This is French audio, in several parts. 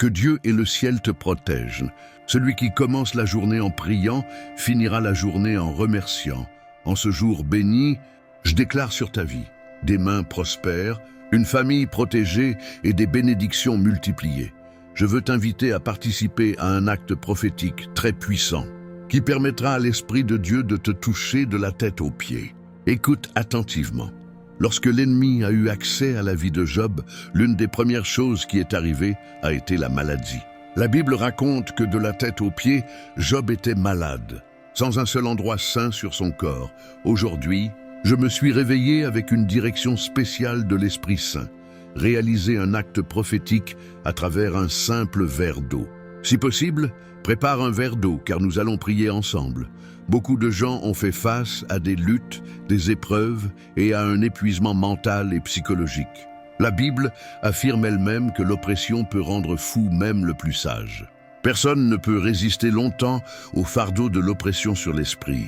Que Dieu et le ciel te protègent. Celui qui commence la journée en priant finira la journée en remerciant. En ce jour béni, je déclare sur ta vie des mains prospères, une famille protégée et des bénédictions multipliées. Je veux t'inviter à participer à un acte prophétique très puissant qui permettra à l'Esprit de Dieu de te toucher de la tête aux pieds. Écoute attentivement. Lorsque l'ennemi a eu accès à la vie de Job, l'une des premières choses qui est arrivée a été la maladie. La Bible raconte que de la tête aux pieds, Job était malade, sans un seul endroit sain sur son corps. Aujourd'hui, je me suis réveillé avec une direction spéciale de l'Esprit Saint, réaliser un acte prophétique à travers un simple verre d'eau. Si possible, prépare un verre d'eau car nous allons prier ensemble. Beaucoup de gens ont fait face à des luttes, des épreuves et à un épuisement mental et psychologique. La Bible affirme elle-même que l'oppression peut rendre fou même le plus sage. Personne ne peut résister longtemps au fardeau de l'oppression sur l'esprit.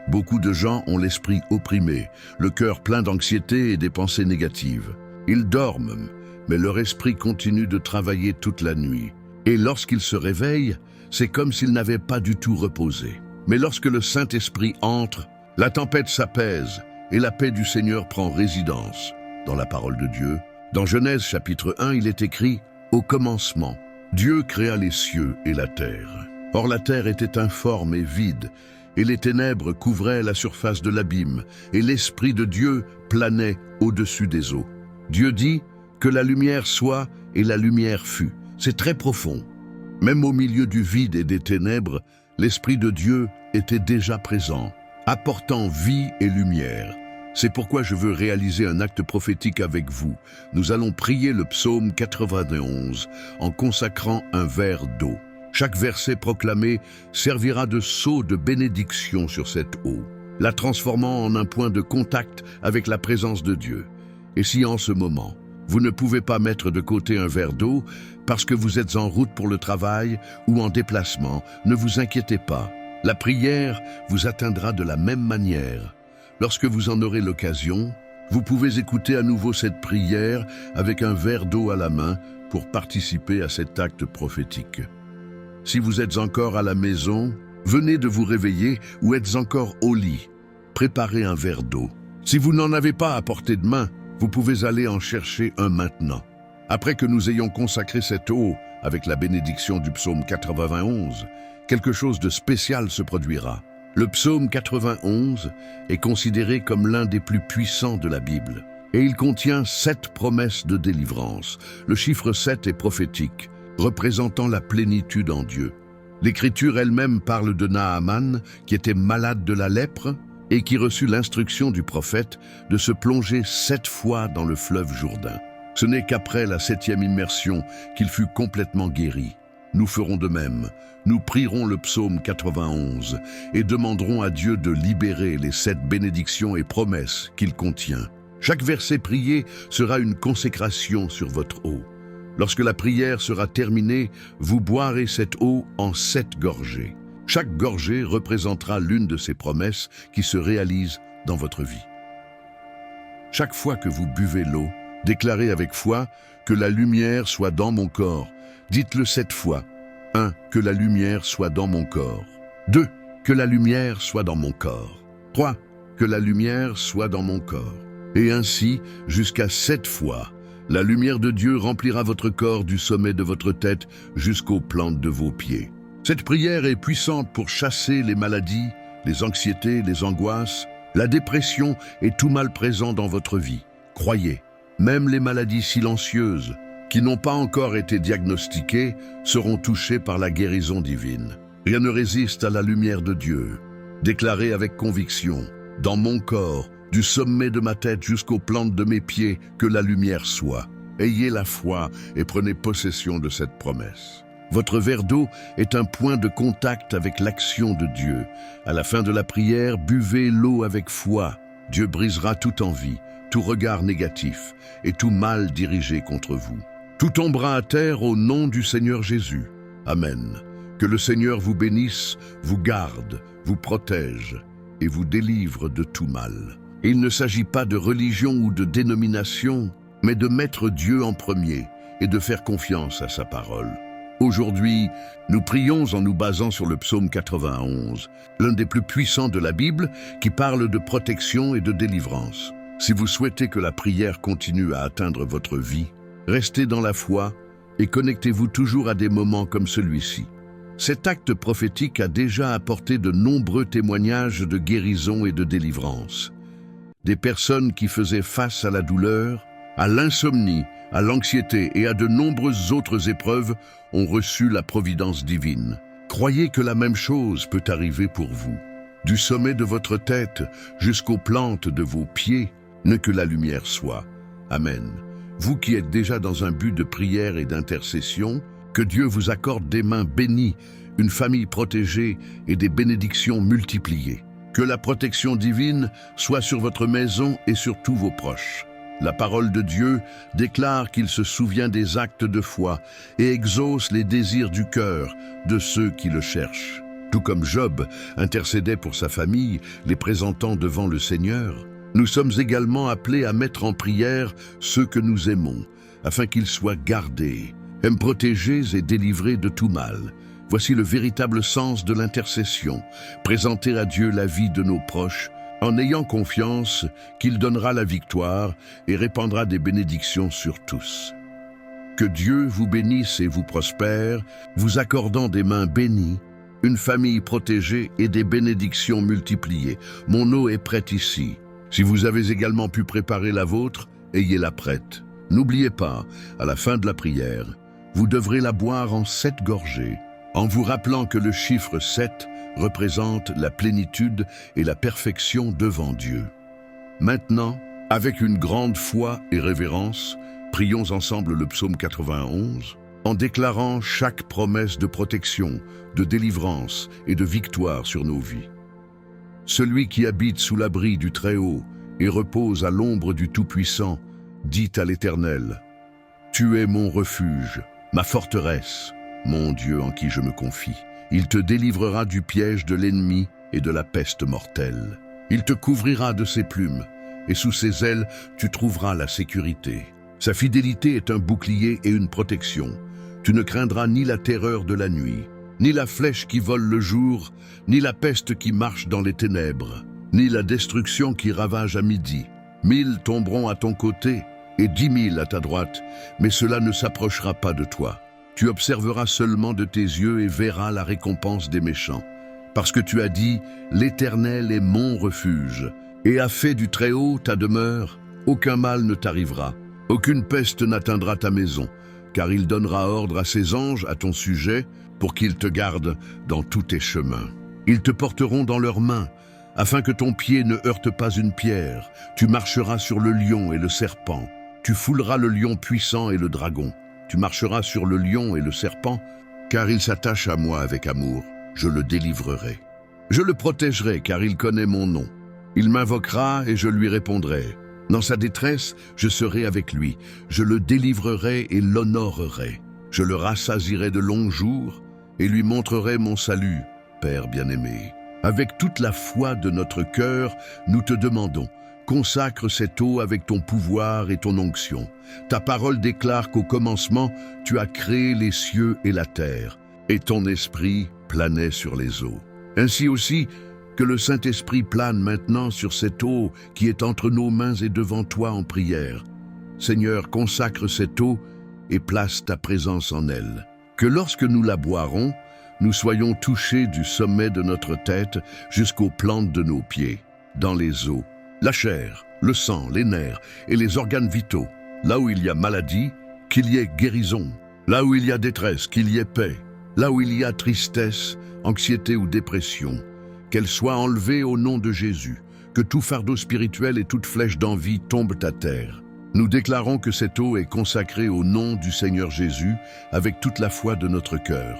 Beaucoup de gens ont l'esprit opprimé, le cœur plein d'anxiété et des pensées négatives. Ils dorment, mais leur esprit continue de travailler toute la nuit. Et lorsqu'ils se réveillent, c'est comme s'ils n'avaient pas du tout reposé. Mais lorsque le Saint-Esprit entre, la tempête s'apaise et la paix du Seigneur prend résidence. Dans la parole de Dieu, dans Genèse chapitre 1, il est écrit « Au commencement, Dieu créa les cieux et la terre. Or la terre était informe et vide, et les ténèbres couvraient la surface de l'abîme, et l'Esprit de Dieu planait au-dessus des eaux. Dieu dit que la lumière soit, et la lumière fut. » C'est très profond. Même au milieu du vide et des ténèbres, l'Esprit de Dieu était déjà présent, apportant vie et lumière. C'est pourquoi je veux réaliser un acte prophétique avec vous. Nous allons prier le psaume 91 en consacrant un verre d'eau. Chaque verset proclamé servira de sceau de bénédiction sur cette eau, la transformant en un point de contact avec la présence de Dieu. Et si en ce moment, vous ne pouvez pas mettre de côté un verre d'eau parce que vous êtes en route pour le travail ou en déplacement, ne vous inquiétez pas. La prière vous atteindra de la même manière. Lorsque vous en aurez l'occasion, vous pouvez écouter à nouveau cette prière avec un verre d'eau à la main pour participer à cet acte prophétique. Si vous êtes encore à la maison, venez de vous réveiller ou êtes encore au lit, préparez un verre d'eau. Si vous n'en avez pas à portée de main, vous pouvez aller en chercher un maintenant. Après que nous ayons consacré cette eau avec la bénédiction du psaume 91, quelque chose de spécial se produira. Le psaume 91 est considéré comme l'un des plus puissants de la Bible et il contient 7 promesses de délivrance. Le chiffre 7 est prophétique, représentant la plénitude en Dieu. L'Écriture elle-même parle de Naaman qui était malade de la lèpre et qui reçut l'instruction du prophète de se plonger 7 fois dans le fleuve Jourdain. Ce n'est qu'après la 7e immersion qu'il fut complètement guéri. Nous ferons de même. Nous prierons le psaume 91 et demanderons à Dieu de libérer les 7 bénédictions et promesses qu'il contient. Chaque verset prié sera une consécration sur votre eau. Lorsque la prière sera terminée, vous boirez cette eau en 7 gorgées. Chaque gorgée représentera l'une de ces promesses qui se réalisent dans votre vie. Chaque fois que vous buvez l'eau, déclarez avec foi que la lumière soit dans mon corps. Dites-le 7 fois. 1. Que la lumière soit dans mon corps. 2. Que la lumière soit dans mon corps. 3. Que la lumière soit dans mon corps. Et ainsi, jusqu'à 7 fois, la lumière de Dieu remplira votre corps du sommet de votre tête jusqu'aux plantes de vos pieds. Cette prière est puissante pour chasser les maladies, les anxiétés, les angoisses, la dépression et tout mal présent dans votre vie. Croyez, même les maladies silencieuses, qui n'ont pas encore été diagnostiquées, seront touchées par la guérison divine. Rien ne résiste à la lumière de Dieu. Déclarez avec conviction, dans mon corps, du sommet de ma tête jusqu'aux plantes de mes pieds, que la lumière soit. Ayez la foi et prenez possession de cette promesse. Votre verre d'eau est un point de contact avec l'action de Dieu. À la fin de la prière, buvez l'eau avec foi. Dieu brisera toute envie, tout regard négatif et tout mal dirigé contre vous. Tout tombera à terre au nom du Seigneur Jésus. Amen. Que le Seigneur vous bénisse, vous garde, vous protège et vous délivre de tout mal. Il ne s'agit pas de religion ou de dénomination, mais de mettre Dieu en premier et de faire confiance à sa parole. Aujourd'hui, nous prions en nous basant sur le psaume 91, l'un des plus puissants de la Bible qui parle de protection et de délivrance. Si vous souhaitez que la prière continue à atteindre votre vie, restez dans la foi et connectez-vous toujours à des moments comme celui-ci. Cet acte prophétique a déjà apporté de nombreux témoignages de guérison et de délivrance. Des personnes qui faisaient face à la douleur, à l'insomnie, à l'anxiété et à de nombreuses autres épreuves ont reçu la providence divine. Croyez que la même chose peut arriver pour vous. Du sommet de votre tête jusqu'aux plantes de vos pieds, ne que la lumière soit. Amen. Vous qui êtes déjà dans un but de prière et d'intercession, que Dieu vous accorde des mains bénies, une famille protégée et des bénédictions multipliées. Que la protection divine soit sur votre maison et sur tous vos proches. La parole de Dieu déclare qu'il se souvient des actes de foi et exauce les désirs du cœur de ceux qui le cherchent. Tout comme Job intercédait pour sa famille, les présentant devant le Seigneur, nous sommes également appelés à mettre en prière ceux que nous aimons, afin qu'ils soient gardés, protégés et délivrés de tout mal. Voici le véritable sens de l'intercession, présenter à Dieu la vie de nos proches, en ayant confiance qu'il donnera la victoire et répandra des bénédictions sur tous. Que Dieu vous bénisse et vous prospère, vous accordant des mains bénies, une famille protégée et des bénédictions multipliées. Mon eau est prête ici. Si vous avez également pu préparer la vôtre, ayez-la prête. N'oubliez pas, à la fin de la prière, vous devrez la boire en 7 gorgées, en vous rappelant que le chiffre 7 représente la plénitude et la perfection devant Dieu. Maintenant, avec une grande foi et révérence, prions ensemble le psaume 91, en déclarant chaque promesse de protection, de délivrance et de victoire sur nos vies. Celui qui habite sous l'abri du Très-Haut et repose à l'ombre du Tout-Puissant, dit à l'Éternel, « Tu es mon refuge, ma forteresse, mon Dieu en qui je me confie. Il te délivrera du piège de l'ennemi et de la peste mortelle. Il te couvrira de ses plumes, et sous ses ailes tu trouveras la sécurité. Sa fidélité est un bouclier et une protection. Tu ne craindras ni la terreur de la nuit, ni la flèche qui vole le jour, ni la peste qui marche dans les ténèbres, ni la destruction qui ravage à midi. 1000 tomberont à ton côté et 10 000 à ta droite, mais cela ne s'approchera pas de toi. Tu observeras seulement de tes yeux et verras la récompense des méchants. Parce que tu as dit, l'Éternel est mon refuge, et a fait du Très-Haut ta demeure, aucun mal ne t'arrivera, aucune peste n'atteindra ta maison, car il donnera ordre à ses anges à ton sujet, pour qu'ils te gardent dans tous tes chemins. Ils te porteront dans leurs mains, afin que ton pied ne heurte pas une pierre. Tu marcheras sur le lion et le serpent. Tu fouleras le lion puissant et le dragon. Tu marcheras sur le lion et le serpent, car il s'attache à moi avec amour. Je le délivrerai. Je le protégerai, car il connaît mon nom. Il m'invoquera et je lui répondrai. Dans sa détresse, je serai avec lui. Je le délivrerai et l'honorerai. Je le rassasierai de longs jours et lui montrerai mon salut, Père bien-aimé. Avec toute la foi de notre cœur, nous te demandons, consacre cette eau avec ton pouvoir et ton onction. Ta parole déclare qu'au commencement, tu as créé les cieux et la terre, et ton esprit planait sur les eaux. Ainsi aussi, que le Saint-Esprit plane maintenant sur cette eau qui est entre nos mains et devant toi en prière. Seigneur, consacre cette eau et place ta présence en elle. Que lorsque nous la boirons, nous soyons touchés du sommet de notre tête jusqu'aux plantes de nos pieds, dans les os, la chair, le sang, les nerfs et les organes vitaux. Là où il y a maladie, qu'il y ait guérison. Là où il y a détresse, qu'il y ait paix. Là où il y a tristesse, anxiété ou dépression, qu'elle soit enlevée au nom de Jésus. Que tout fardeau spirituel et toute flèche d'envie tombent à terre. Nous déclarons que cette eau est consacrée au nom du Seigneur Jésus avec toute la foi de notre cœur.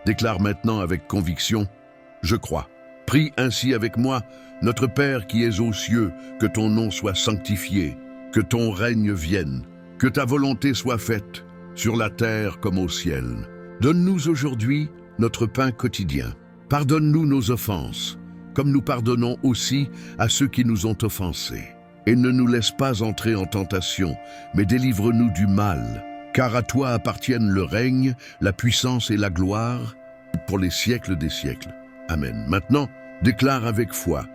Déclare maintenant avec conviction, « Je crois ». Prie ainsi avec moi, « Notre Père qui es aux cieux, que ton nom soit sanctifié, que ton règne vienne, que ta volonté soit faite, sur la terre comme au ciel. Donne-nous aujourd'hui notre pain quotidien. Pardonne-nous nos offenses, comme nous pardonnons aussi à ceux qui nous ont offensés. Et ne nous laisse pas entrer en tentation, mais délivre-nous du mal, car à toi appartiennent le règne, la puissance et la gloire pour les siècles des siècles. Amen. Maintenant, déclare avec foi,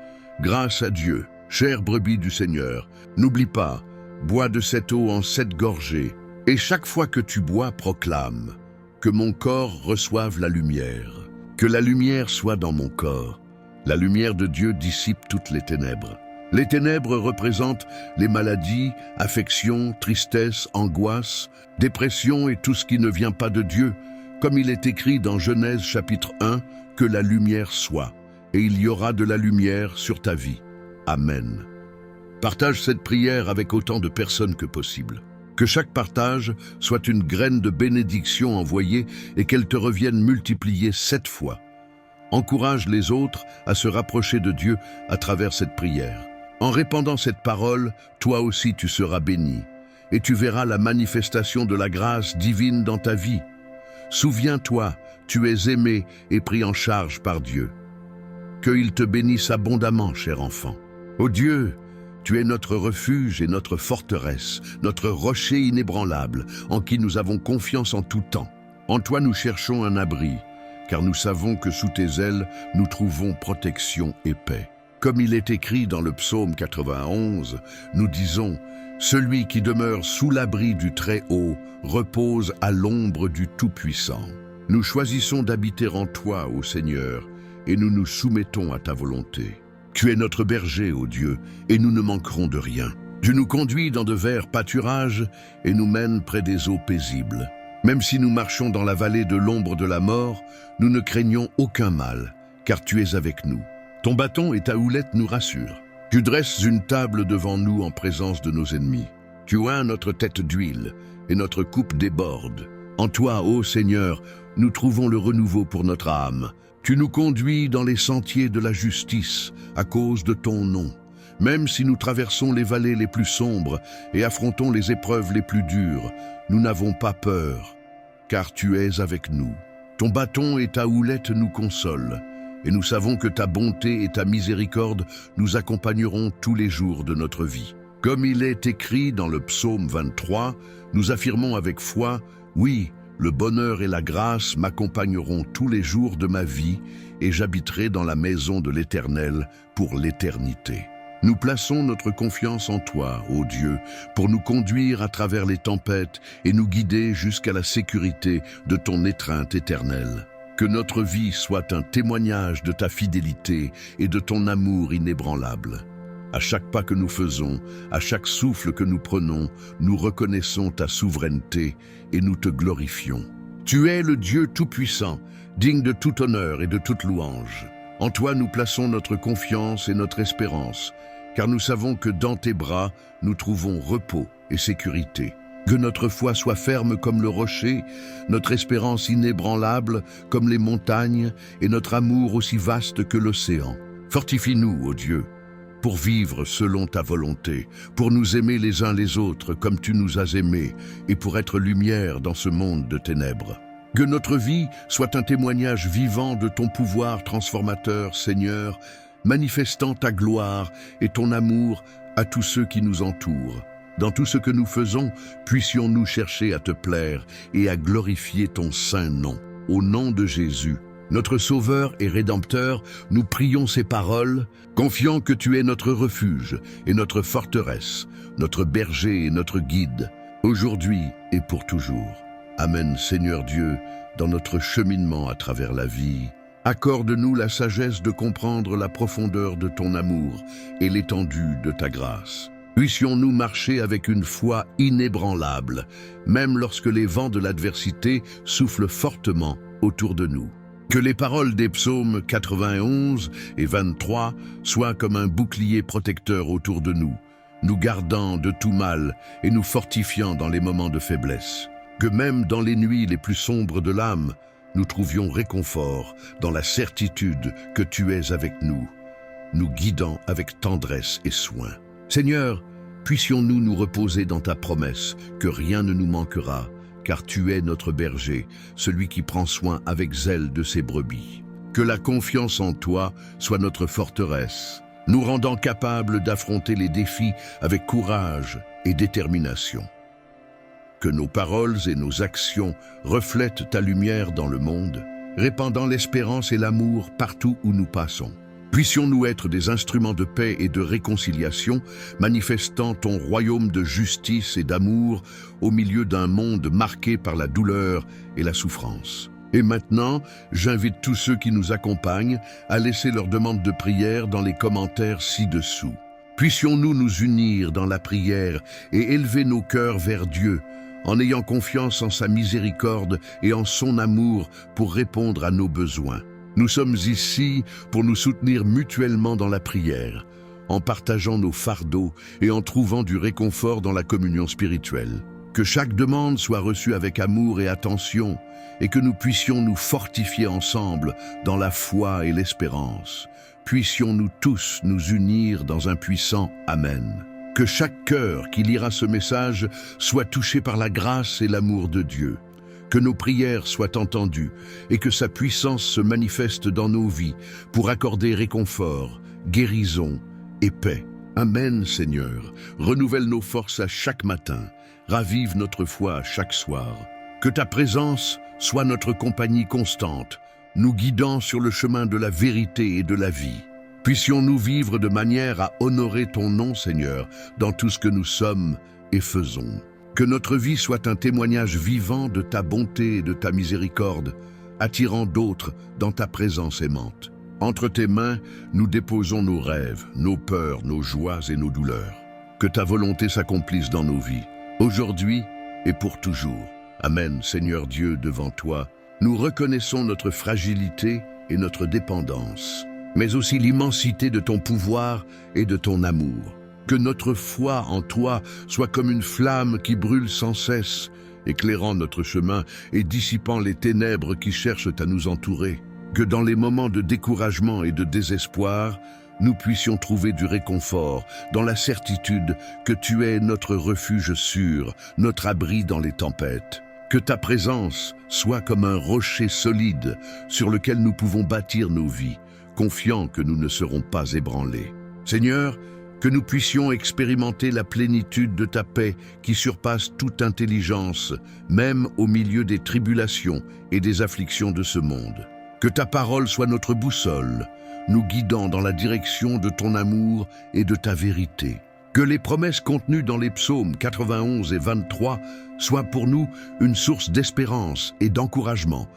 grâce à Dieu, chère brebis du Seigneur, n'oublie pas, bois de cette eau en 7 gorgées, et chaque fois que tu bois, proclame, que mon corps reçoive la lumière, que la lumière soit dans mon corps. La lumière de Dieu dissipe toutes les ténèbres. Les ténèbres représentent les maladies, affections, tristesse, angoisse, dépression et tout ce qui ne vient pas de Dieu, comme il est écrit dans Genèse chapitre 1, que la lumière soit, et il y aura de la lumière sur ta vie. Amen. Partage cette prière avec autant de personnes que possible. Que chaque partage soit une graine de bénédiction envoyée et qu'elle te revienne multipliée 7 fois. Encourage les autres à se rapprocher de Dieu à travers cette prière. En répandant cette parole, toi aussi tu seras béni, et tu verras la manifestation de la grâce divine dans ta vie. Souviens-toi, tu es aimé et pris en charge par Dieu. Qu'il te bénisse abondamment, cher enfant. Ô Dieu, tu es notre refuge et notre forteresse, notre rocher inébranlable, en qui nous avons confiance en tout temps. En toi nous cherchons un abri, car nous savons que sous tes ailes, nous trouvons protection et paix. Comme il est écrit dans le psaume 91, nous disons « Celui qui demeure sous l'abri du Très-Haut repose à l'ombre du Tout-Puissant. » Nous choisissons d'habiter en toi, ô Seigneur, et nous nous soumettons à ta volonté. Tu es notre berger, ô Dieu, et nous ne manquerons de rien. Tu nous conduis dans de verts pâturages et nous mènes près des eaux paisibles. Même si nous marchons dans la vallée de l'ombre de la mort, nous ne craignons aucun mal, car tu es avec nous. Ton bâton et ta houlette nous rassurent. Tu dresses une table devant nous en présence de nos ennemis. Tu oins notre tête d'huile et notre coupe déborde. En toi, ô Seigneur, nous trouvons le renouveau pour notre âme. Tu nous conduis dans les sentiers de la justice à cause de ton nom. Même si nous traversons les vallées les plus sombres et affrontons les épreuves les plus dures, nous n'avons pas peur, car tu es avec nous. Ton bâton et ta houlette nous consolent, et nous savons que ta bonté et ta miséricorde nous accompagneront tous les jours de notre vie. Comme il est écrit dans le psaume 23, nous affirmons avec foi, oui, le bonheur et la grâce m'accompagneront tous les jours de ma vie et j'habiterai dans la maison de l'Éternel pour l'éternité. Nous plaçons notre confiance en toi, ô Dieu, pour nous conduire à travers les tempêtes et nous guider jusqu'à la sécurité de ton étreinte éternelle. Que notre vie soit un témoignage de ta fidélité et de ton amour inébranlable. À chaque pas que nous faisons, à chaque souffle que nous prenons, nous reconnaissons ta souveraineté et nous te glorifions. Tu es le Dieu tout-puissant, digne de tout honneur et de toute louange. En toi nous plaçons notre confiance et notre espérance, car nous savons que dans tes bras, nous trouvons repos et sécurité. Que notre foi soit ferme comme le rocher, notre espérance inébranlable comme les montagnes et notre amour aussi vaste que l'océan. Fortifie-nous, ô Dieu, pour vivre selon ta volonté, pour nous aimer les uns les autres comme tu nous as aimés et pour être lumière dans ce monde de ténèbres. Que notre vie soit un témoignage vivant de ton pouvoir transformateur, Seigneur, manifestant ta gloire et ton amour à tous ceux qui nous entourent. Dans tout ce que nous faisons, puissions-nous chercher à te plaire et à glorifier ton saint nom. Au nom de Jésus, notre Sauveur et Rédempteur, nous prions ces paroles, confiant que tu es notre refuge et notre forteresse, notre berger et notre guide, aujourd'hui et pour toujours. Amen, Seigneur Dieu, dans notre cheminement à travers la vie. Accorde-nous la sagesse de comprendre la profondeur de ton amour et l'étendue de ta grâce. Puissions-nous marcher avec une foi inébranlable, même lorsque les vents de l'adversité soufflent fortement autour de nous. Que les paroles des psaumes 91 et 23 soient comme un bouclier protecteur autour de nous, nous gardant de tout mal et nous fortifiant dans les moments de faiblesse. Que même dans les nuits les plus sombres de l'âme, nous trouvions réconfort dans la certitude que tu es avec nous, nous guidant avec tendresse et soin. Seigneur, puissions-nous nous reposer dans ta promesse que rien ne nous manquera, car tu es notre berger, celui qui prend soin avec zèle de ses brebis. Que la confiance en toi soit notre forteresse, nous rendant capables d'affronter les défis avec courage et détermination. Que que nos paroles et nos actions reflètent ta lumière dans le monde, répandant l'espérance et l'amour partout où nous passons. Puissions-nous être des instruments de paix et de réconciliation, manifestant ton royaume de justice et d'amour au milieu d'un monde marqué par la douleur et la souffrance. Et maintenant, j'invite tous ceux qui nous accompagnent à laisser leurs demandes de prière dans les commentaires ci-dessous. Puissions-nous nous unir dans la prière et élever nos cœurs vers Dieu, en ayant confiance en sa miséricorde et en son amour pour répondre à nos besoins. Nous sommes ici pour nous soutenir mutuellement dans la prière, en partageant nos fardeaux et en trouvant du réconfort dans la communion spirituelle. Que chaque demande soit reçue avec amour et attention, et que nous puissions nous fortifier ensemble dans la foi et l'espérance. Puissions-nous tous nous unir dans un puissant Amen. Que chaque cœur qui lira ce message soit touché par la grâce et l'amour de Dieu. Que nos prières soient entendues et que sa puissance se manifeste dans nos vies pour accorder réconfort, guérison et paix. Amen, Seigneur. Renouvelle nos forces à chaque matin. Ravive notre foi à chaque soir. Que ta présence soit notre compagnie constante, nous guidant sur le chemin de la vérité et de la vie. Puissions-nous vivre de manière à honorer ton nom, Seigneur, dans tout ce que nous sommes et faisons. Que notre vie soit un témoignage vivant de ta bonté et de ta miséricorde, attirant d'autres dans ta présence aimante. Entre tes mains, nous déposons nos rêves, nos peurs, nos joies et nos douleurs. Que ta volonté s'accomplisse dans nos vies, aujourd'hui et pour toujours. Amen, Seigneur Dieu, devant toi, nous reconnaissons notre fragilité et notre dépendance, mais aussi l'immensité de ton pouvoir et de ton amour. Que notre foi en toi soit comme une flamme qui brûle sans cesse, éclairant notre chemin et dissipant les ténèbres qui cherchent à nous entourer. Que dans les moments de découragement et de désespoir, nous puissions trouver du réconfort dans la certitude que tu es notre refuge sûr, notre abri dans les tempêtes. Que ta présence soit comme un rocher solide sur lequel nous pouvons bâtir nos vies, confiants que nous ne serons pas ébranlés. Seigneur, que nous puissions expérimenter la plénitude de ta paix qui surpasse toute intelligence, même au milieu des tribulations et des afflictions de ce monde. Que ta parole soit notre boussole, nous guidant dans la direction de ton amour et de ta vérité. Que les promesses contenues dans les psaumes 91 et 23 soient pour nous une source d'espérance et d'encouragement,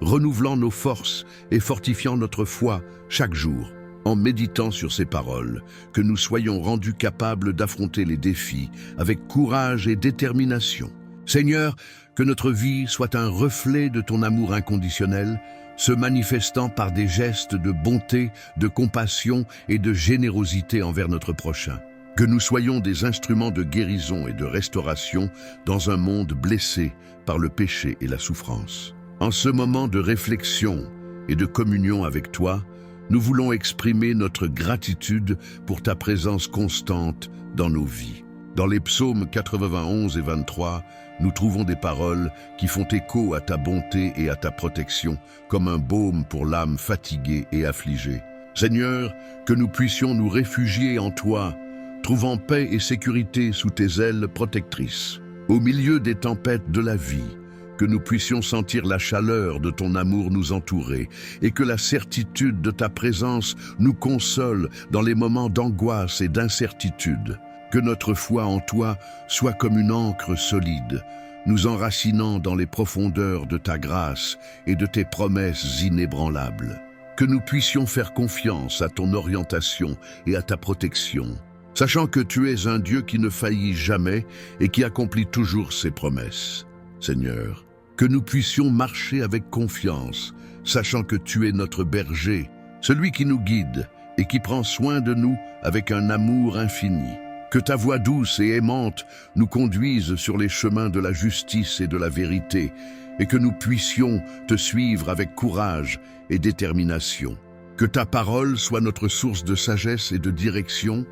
renouvelant nos forces et fortifiant notre foi chaque jour. En méditant sur ces paroles, que nous soyons rendus capables d'affronter les défis avec courage et détermination. Seigneur, que notre vie soit un reflet de ton amour inconditionnel, se manifestant par des gestes de bonté, de compassion et de générosité envers notre prochain. Que nous soyons des instruments de guérison et de restauration dans un monde blessé par le péché et la souffrance. En ce moment de réflexion et de communion avec toi, nous voulons exprimer notre gratitude pour ta présence constante dans nos vies. Dans les psaumes 91 et 23, nous trouvons des paroles qui font écho à ta bonté et à ta protection, comme un baume pour l'âme fatiguée et affligée. Seigneur, que nous puissions nous réfugier en toi, trouvant paix et sécurité sous tes ailes protectrices. Au milieu des tempêtes de la vie, que nous puissions sentir la chaleur de ton amour nous entourer et que la certitude de ta présence nous console dans les moments d'angoisse et d'incertitude. Que notre foi en toi soit comme une ancre solide, nous enracinant dans les profondeurs de ta grâce et de tes promesses inébranlables. Que nous puissions faire confiance à ton orientation et à ta protection, sachant que tu es un Dieu qui ne faillit jamais et qui accomplit toujours ses promesses. Seigneur, que nous puissions marcher avec confiance, sachant que tu es notre berger, celui qui nous guide et qui prend soin de nous avec un amour infini. Que ta voix douce et aimante nous conduise sur les chemins de la justice et de la vérité, et que nous puissions te suivre avec courage et détermination. Que ta parole soit notre source de sagesse et de direction,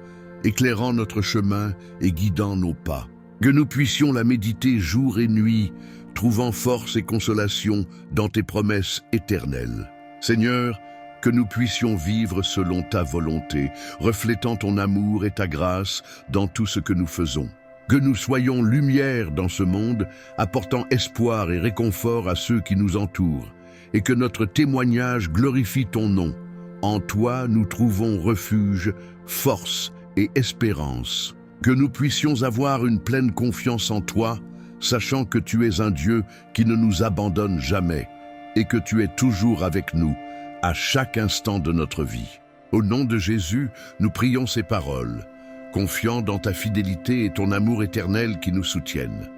éclairant notre chemin et guidant nos pas. Que nous puissions la méditer jour et nuit, trouvant force et consolation dans tes promesses éternelles. Seigneur, que nous puissions vivre selon ta volonté, reflétant ton amour et ta grâce dans tout ce que nous faisons. Que nous soyons lumière dans ce monde, apportant espoir et réconfort à ceux qui nous entourent, et que notre témoignage glorifie ton nom. En toi, nous trouvons refuge, force et espérance. Que nous puissions avoir une pleine confiance en toi, sachant que tu es un Dieu qui ne nous abandonne jamais, et que tu es toujours avec nous, à chaque instant de notre vie. Au nom de Jésus, nous prions ces paroles, confiants dans ta fidélité et ton amour éternel qui nous soutiennent.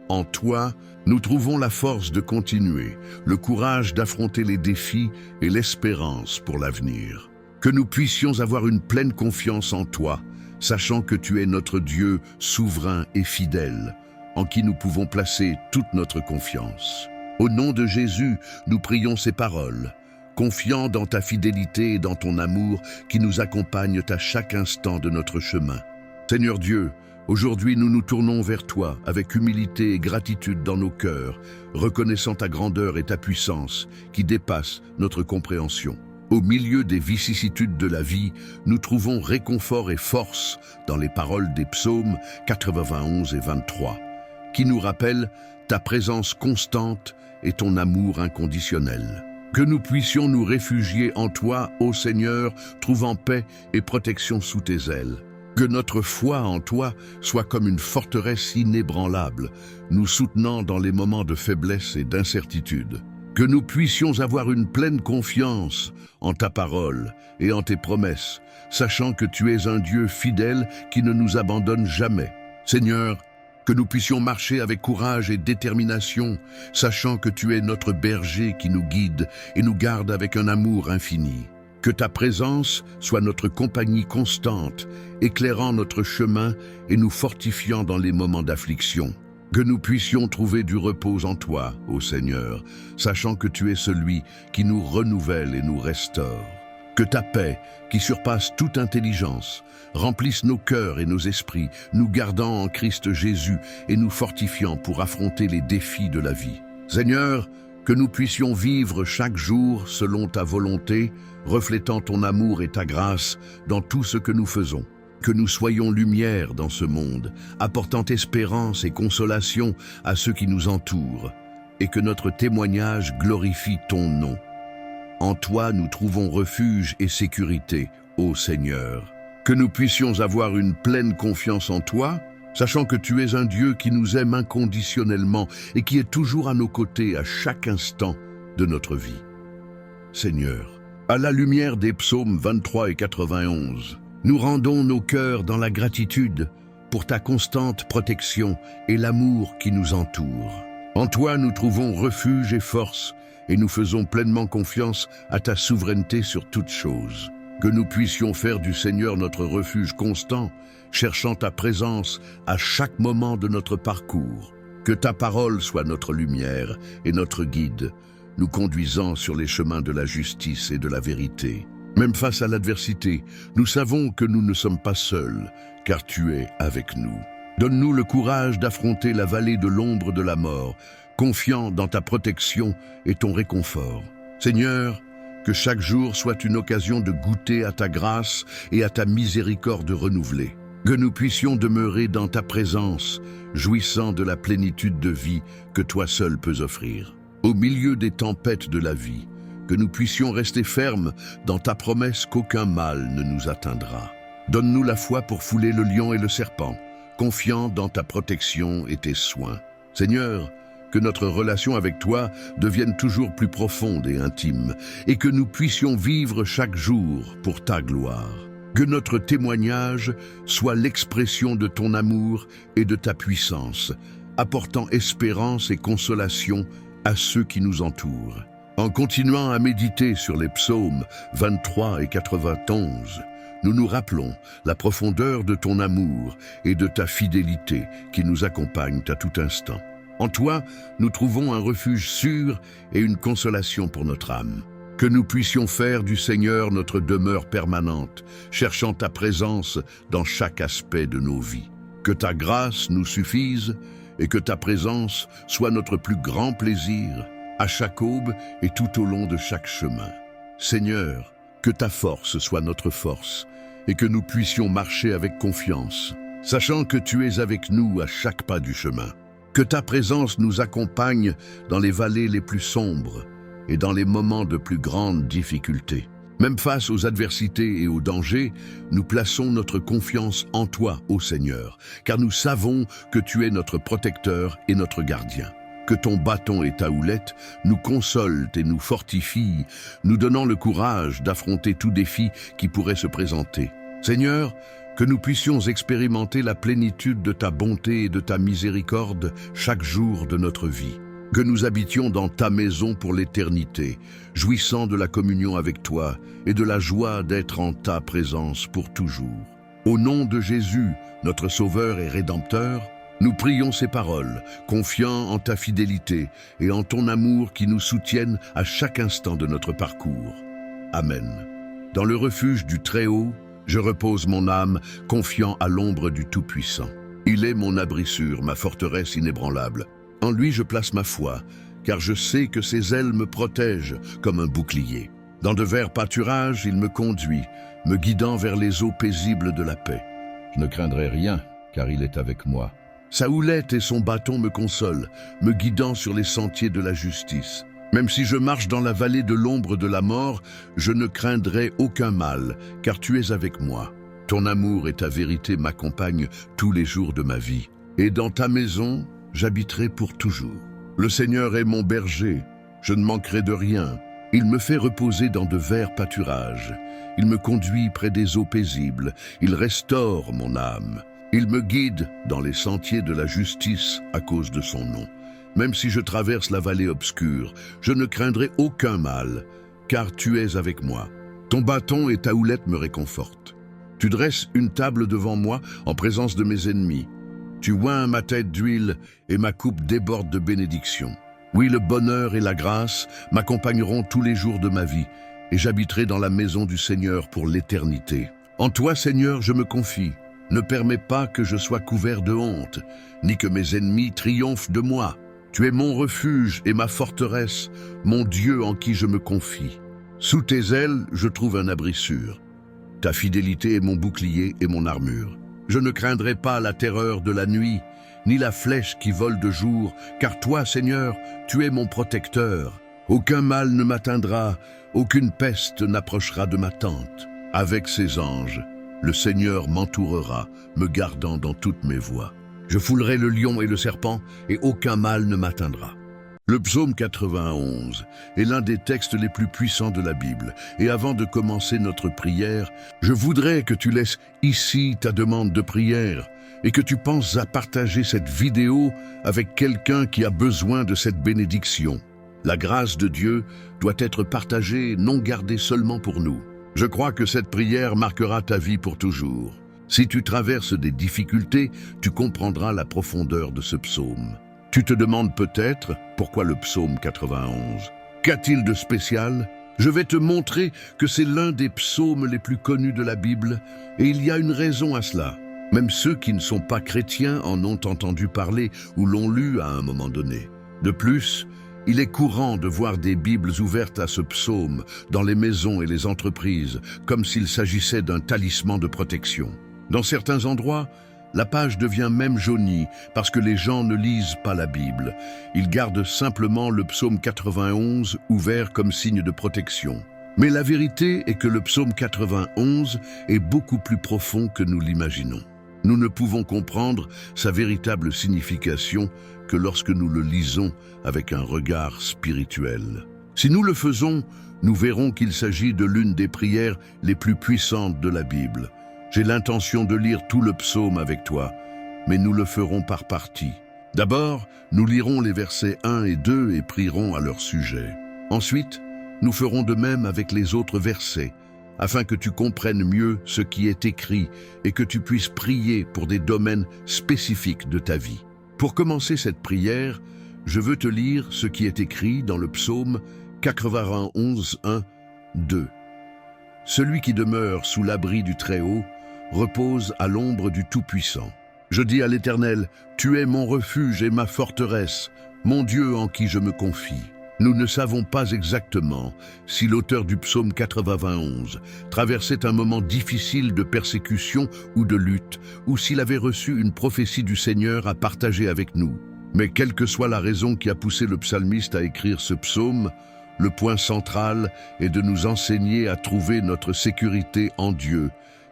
En toi, nous trouvons la force de continuer, le courage d'affronter les défis et l'espérance pour l'avenir. Que nous puissions avoir une pleine confiance en toi, sachant que tu es notre Dieu souverain et fidèle, en qui nous pouvons placer toute notre confiance. Au nom de Jésus, nous prions ces paroles, confiants dans ta fidélité et dans ton amour qui nous accompagnent à chaque instant de notre chemin. Seigneur Dieu, aujourd'hui nous nous tournons vers toi avec humilité et gratitude dans nos cœurs, reconnaissant ta grandeur et ta puissance qui dépassent notre compréhension. Au milieu des vicissitudes de la vie, nous trouvons réconfort et force dans les paroles des psaumes 91 et 23, qui nous rappellent ta présence constante et ton amour inconditionnel. Que nous puissions nous réfugier en toi, ô Seigneur, trouvant paix et protection sous tes ailes. Que notre foi en toi soit comme une forteresse inébranlable, nous soutenant dans les moments de faiblesse et d'incertitude. Que nous puissions avoir une pleine confiance en ta parole et en tes promesses, sachant que tu es un Dieu fidèle qui ne nous abandonne jamais. Seigneur, que nous puissions marcher avec courage et détermination, sachant que tu es notre berger qui nous guide et nous garde avec un amour infini. Que ta présence soit notre compagnie constante, éclairant notre chemin et nous fortifiant dans les moments d'affliction. Que nous puissions trouver du repos en toi, ô Seigneur, sachant que tu es celui qui nous renouvelle et nous restaure. Que ta paix, qui surpasse toute intelligence, remplisse nos cœurs et nos esprits, nous gardant en Christ Jésus et nous fortifiant pour affronter les défis de la vie. Seigneur, que nous puissions vivre chaque jour selon ta volonté, reflétant ton amour et ta grâce dans tout ce que nous faisons. Que nous soyons lumière dans ce monde, apportant espérance et consolation à ceux qui nous entourent, et que notre témoignage glorifie ton nom. En toi, nous trouvons refuge et sécurité, ô Seigneur. Que nous puissions avoir une pleine confiance en toi, sachant que tu es un Dieu qui nous aime inconditionnellement et qui est toujours à nos côtés à chaque instant de notre vie. Seigneur, à la lumière des psaumes 23 et 91, nous rendons nos cœurs dans la gratitude pour ta constante protection et l'amour qui nous entoure. En toi, nous trouvons refuge et force, et nous faisons pleinement confiance à ta souveraineté sur toutes choses. Que nous puissions faire du Seigneur notre refuge constant, cherchant ta présence à chaque moment de notre parcours. Que ta parole soit notre lumière et notre guide, nous conduisant sur les chemins de la justice et de la vérité. Même face à l'adversité, nous savons que nous ne sommes pas seuls, car tu es avec nous. Donne-nous le courage d'affronter la vallée de l'ombre de la mort, confiant dans ta protection et ton réconfort. Seigneur, que chaque jour soit une occasion de goûter à ta grâce et à ta miséricorde renouvelée. Que nous puissions demeurer dans ta présence, jouissant de la plénitude de vie que toi seul peux offrir. Au milieu des tempêtes de la vie, que nous puissions rester fermes dans ta promesse qu'aucun mal ne nous atteindra. Donne-nous la foi pour fouler le lion et le serpent, confiant dans ta protection et tes soins. Seigneur, que notre relation avec toi devienne toujours plus profonde et intime, et que nous puissions vivre chaque jour pour ta gloire. Que notre témoignage soit l'expression de ton amour et de ta puissance, apportant espérance et consolation à ceux qui nous entourent. En continuant à méditer sur les psaumes 23 et 91, nous nous rappelons la profondeur de ton amour et de ta fidélité qui nous accompagnent à tout instant. En toi, nous trouvons un refuge sûr et une consolation pour notre âme. Que nous puissions faire du Seigneur notre demeure permanente, cherchant ta présence dans chaque aspect de nos vies. Que ta grâce nous suffise et que ta présence soit notre plus grand plaisir, à chaque aube et tout au long de chaque chemin. Seigneur, que ta force soit notre force et que nous puissions marcher avec confiance, sachant que tu es avec nous à chaque pas du chemin. Que ta présence nous accompagne dans les vallées les plus sombres et dans les moments de plus grande difficulté. Même face aux adversités et aux dangers, nous plaçons notre confiance en toi, ô Seigneur, car nous savons que tu es notre protecteur et notre gardien. Que ton bâton et ta houlette nous consolent et nous fortifient, nous donnant le courage d'affronter tout défi qui pourrait se présenter. Seigneur, que nous puissions expérimenter la plénitude de ta bonté et de ta miséricorde chaque jour de notre vie. Que nous habitions dans ta maison pour l'éternité, jouissant de la communion avec toi et de la joie d'être en ta présence pour toujours. Au nom de Jésus, notre Sauveur et Rédempteur, nous prions ces paroles, confiants en ta fidélité et en ton amour qui nous soutiennent à chaque instant de notre parcours. Amen. Dans le refuge du Très-Haut, je repose mon âme, confiant à l'ombre du Tout-Puissant. Il est mon abri sûr, ma forteresse inébranlable. En lui je place ma foi, car je sais que ses ailes me protègent comme un bouclier. Dans de verts pâturages, il me conduit, me guidant vers les eaux paisibles de la paix. Je ne craindrai rien, car il est avec moi. Sa houlette et son bâton me consolent, me guidant sur les sentiers de la justice. Même si je marche dans la vallée de l'ombre de la mort, je ne craindrai aucun mal, car tu es avec moi. Ton amour et ta vérité m'accompagnent tous les jours de ma vie. Et dans ta maison, j'habiterai pour toujours. Le Seigneur est mon berger, je ne manquerai de rien. Il me fait reposer dans de verts pâturages. Il me conduit près des eaux paisibles. Il restaure mon âme. Il me guide dans les sentiers de la justice à cause de son nom. Même si je traverse la vallée obscure, je ne craindrai aucun mal, car tu es avec moi. Ton bâton et ta houlette me réconfortent. Tu dresses une table devant moi en présence de mes ennemis. Tu oins ma tête d'huile et ma coupe déborde de bénédictions. Oui, le bonheur et la grâce m'accompagneront tous les jours de ma vie, et j'habiterai dans la maison du Seigneur pour l'éternité. En toi, Seigneur, je me confie. Ne permets pas que je sois couvert de honte, ni que mes ennemis triomphent de moi. Tu es mon refuge et ma forteresse, mon Dieu en qui je me confie. Sous tes ailes, je trouve un abri sûr. Ta fidélité est mon bouclier et mon armure. Je ne craindrai pas la terreur de la nuit, ni la flèche qui vole de jour, car toi, Seigneur, tu es mon protecteur. Aucun mal ne m'atteindra, aucune peste n'approchera de ma tente. Avec ses anges, le Seigneur m'entourera, me gardant dans toutes mes voies. Je foulerai le lion et le serpent, et aucun mal ne m'atteindra. Le psaume 91 est l'un des textes les plus puissants de la Bible. Et avant de commencer notre prière, je voudrais que tu laisses ici ta demande de prière et que tu penses à partager cette vidéo avec quelqu'un qui a besoin de cette bénédiction. La grâce de Dieu doit être partagée, non gardée seulement pour nous. Je crois que cette prière marquera ta vie pour toujours. Si tu traverses des difficultés, tu comprendras la profondeur de ce psaume. Tu te demandes peut-être pourquoi le psaume 91. Qu'a-t-il de spécial? Je vais te montrer que c'est l'un des psaumes les plus connus de la Bible, et il y a une raison à cela. Même ceux qui ne sont pas chrétiens en ont entendu parler ou l'ont lu à un moment donné. De plus, il est courant de voir des Bibles ouvertes à ce psaume dans les maisons et les entreprises, comme s'il s'agissait d'un talisman de protection. Dans certains endroits, la page devient même jaunie parce que les gens ne lisent pas la Bible. Ils gardent simplement le psaume 91 ouvert comme signe de protection. Mais la vérité est que le psaume 91 est beaucoup plus profond que nous l'imaginons. Nous ne pouvons comprendre sa véritable signification que lorsque nous le lisons avec un regard spirituel. Si nous le faisons, nous verrons qu'il s'agit de l'une des prières les plus puissantes de la Bible. J'ai l'intention de lire tout le psaume avec toi, mais nous le ferons par parties. D'abord, nous lirons les versets 1 et 2 et prierons à leur sujet. Ensuite, nous ferons de même avec les autres versets, afin que tu comprennes mieux ce qui est écrit et que tu puisses prier pour des domaines spécifiques de ta vie. Pour commencer cette prière, je veux te lire ce qui est écrit dans le psaume 91, 1, 2. Celui qui demeure sous l'abri du Très-Haut repose à l'ombre du Tout-Puissant. Je dis à l'Éternel, tu es mon refuge et ma forteresse, mon Dieu en qui je me confie. Nous ne savons pas exactement si l'auteur du psaume 91 traversait un moment difficile de persécution ou de lutte, ou s'il avait reçu une prophétie du Seigneur à partager avec nous. Mais quelle que soit la raison qui a poussé le psalmiste à écrire ce psaume, le point central est de nous enseigner à trouver notre sécurité en Dieu,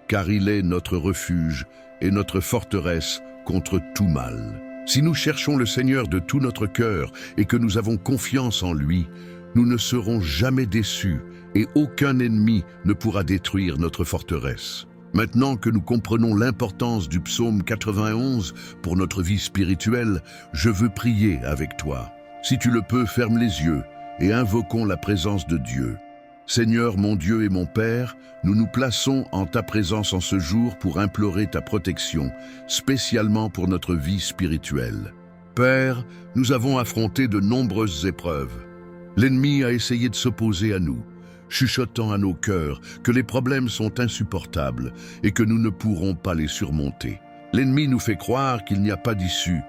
car il est notre refuge et notre forteresse contre tout mal. Si nous cherchons le Seigneur de tout notre cœur et que nous avons confiance en lui, nous ne serons jamais déçus et aucun ennemi ne pourra détruire notre forteresse. Maintenant que nous comprenons l'importance du psaume 91 pour notre vie spirituelle, je veux prier avec toi. Si tu le peux, ferme les yeux et invoquons la présence de Dieu. Seigneur mon Dieu et mon Père, nous nous plaçons en ta présence en ce jour pour implorer ta protection, spécialement pour notre vie spirituelle. Père, nous avons affronté de nombreuses épreuves. L'ennemi a essayé de s'opposer à nous, chuchotant à nos cœurs que les problèmes sont insupportables et que nous ne pourrons pas les surmonter. L'ennemi nous fait croire qu'il n'y a pas d'issue,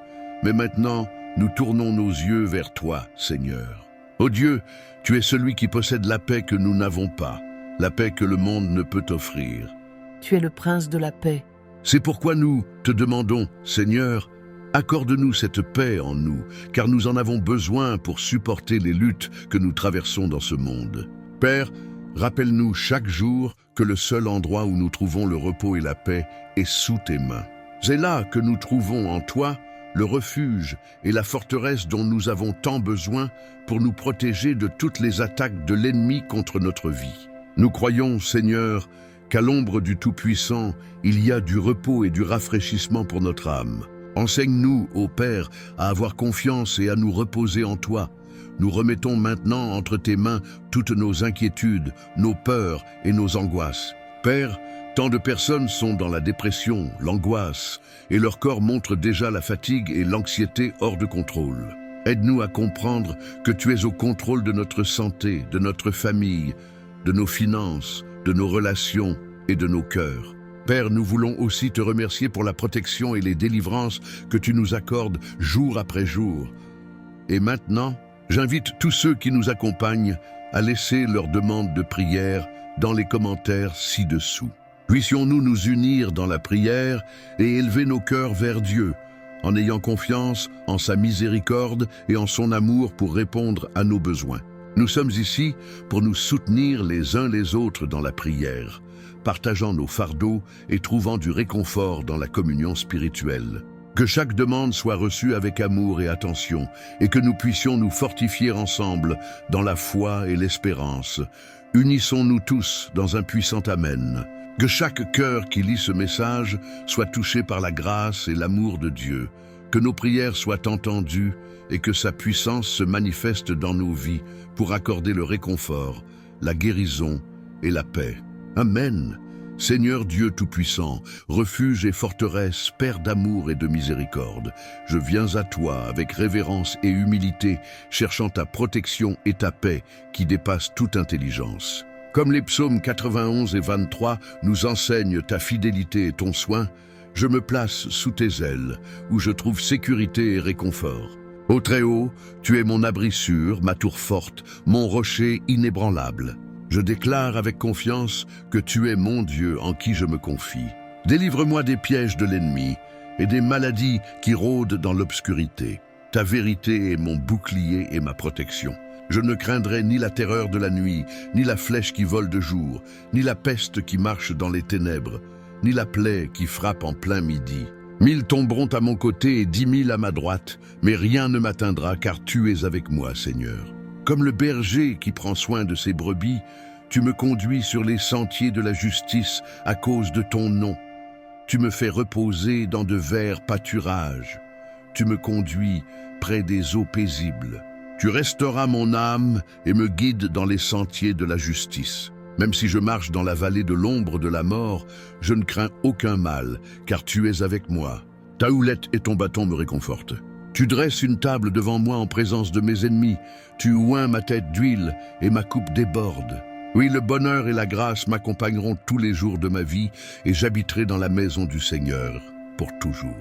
mais maintenant, nous tournons nos yeux vers toi, Seigneur. Ô Dieu, tu es celui qui possède la paix que nous n'avons pas, la paix que le monde ne peut offrir. Tu es le prince de la paix. C'est pourquoi nous te demandons, Seigneur, accorde-nous cette paix en nous, car nous en avons besoin pour supporter les luttes que nous traversons dans ce monde. Père, rappelle-nous chaque jour que le seul endroit où nous trouvons le repos et la paix est sous tes mains. C'est là que nous trouvons en toi le refuge et la forteresse dont nous avons tant besoin pour nous protéger de toutes les attaques de l'ennemi contre notre vie. Nous croyons, Seigneur, qu'à l'ombre du Tout-Puissant, il y a du repos et du rafraîchissement pour notre âme. Enseigne-nous, ô Père, à avoir confiance et à nous reposer en toi. Nous remettons maintenant entre tes mains toutes nos inquiétudes, nos peurs et nos angoisses. Père, tant de personnes sont dans la dépression, l'angoisse, et leur corps montre déjà la fatigue et l'anxiété hors de contrôle. Aide-nous à comprendre que tu es au contrôle de notre santé, de notre famille, de nos finances, de nos relations et de nos cœurs. Père, nous voulons aussi te remercier pour la protection et les délivrances que tu nous accordes jour après jour. Et maintenant, j'invite tous ceux qui nous accompagnent à laisser leurs demandes de prière dans les commentaires ci-dessous. Puissions-nous nous unir dans la prière et élever nos cœurs vers Dieu, en ayant confiance en sa miséricorde et en son amour pour répondre à nos besoins. Nous sommes ici pour nous soutenir les uns les autres dans la prière, partageant nos fardeaux et trouvant du réconfort dans la communion spirituelle. Que chaque demande soit reçue avec amour et attention, et que nous puissions nous fortifier ensemble dans la foi et l'espérance. Unissons-nous tous dans un puissant Amen. Que chaque cœur qui lit ce message soit touché par la grâce et l'amour de Dieu, que nos prières soient entendues et que sa puissance se manifeste dans nos vies pour accorder le réconfort, la guérison et la paix. Amen. Seigneur Dieu Tout-Puissant, refuge et forteresse, Père d'amour et de miséricorde, je viens à toi avec révérence et humilité, cherchant ta protection et ta paix qui dépassent toute intelligence. Comme les psaumes 91 et 23 nous enseignent ta fidélité et ton soin, je me place sous tes ailes, où je trouve sécurité et réconfort. Ô Très-Haut, tu es mon abri sûr, ma tour forte, mon rocher inébranlable. Je déclare avec confiance que tu es mon Dieu en qui je me confie. Délivre-moi des pièges de l'ennemi et des maladies qui rôdent dans l'obscurité. Ta vérité est mon bouclier et ma protection. Je ne craindrai ni la terreur de la nuit, ni la flèche qui vole de jour, ni la peste qui marche dans les ténèbres, ni la plaie qui frappe en plein midi. 1000 tomberont à mon côté et 10 000 à ma droite, mais rien ne m'atteindra car tu es avec moi, Seigneur. Comme le berger qui prend soin de ses brebis, tu me conduis sur les sentiers de la justice à cause de ton nom. Tu me fais reposer dans de verts pâturages. Tu me conduis près des eaux paisibles. Tu restauras mon âme et me guides dans les sentiers de la justice. Même si je marche dans la vallée de l'ombre de la mort, je ne crains aucun mal, car tu es avec moi. Ta houlette et ton bâton me réconfortent. Tu dresses une table devant moi en présence de mes ennemis. Tu oins ma tête d'huile et ma coupe déborde. Oui, le bonheur et la grâce m'accompagneront tous les jours de ma vie et j'habiterai dans la maison du Seigneur pour toujours.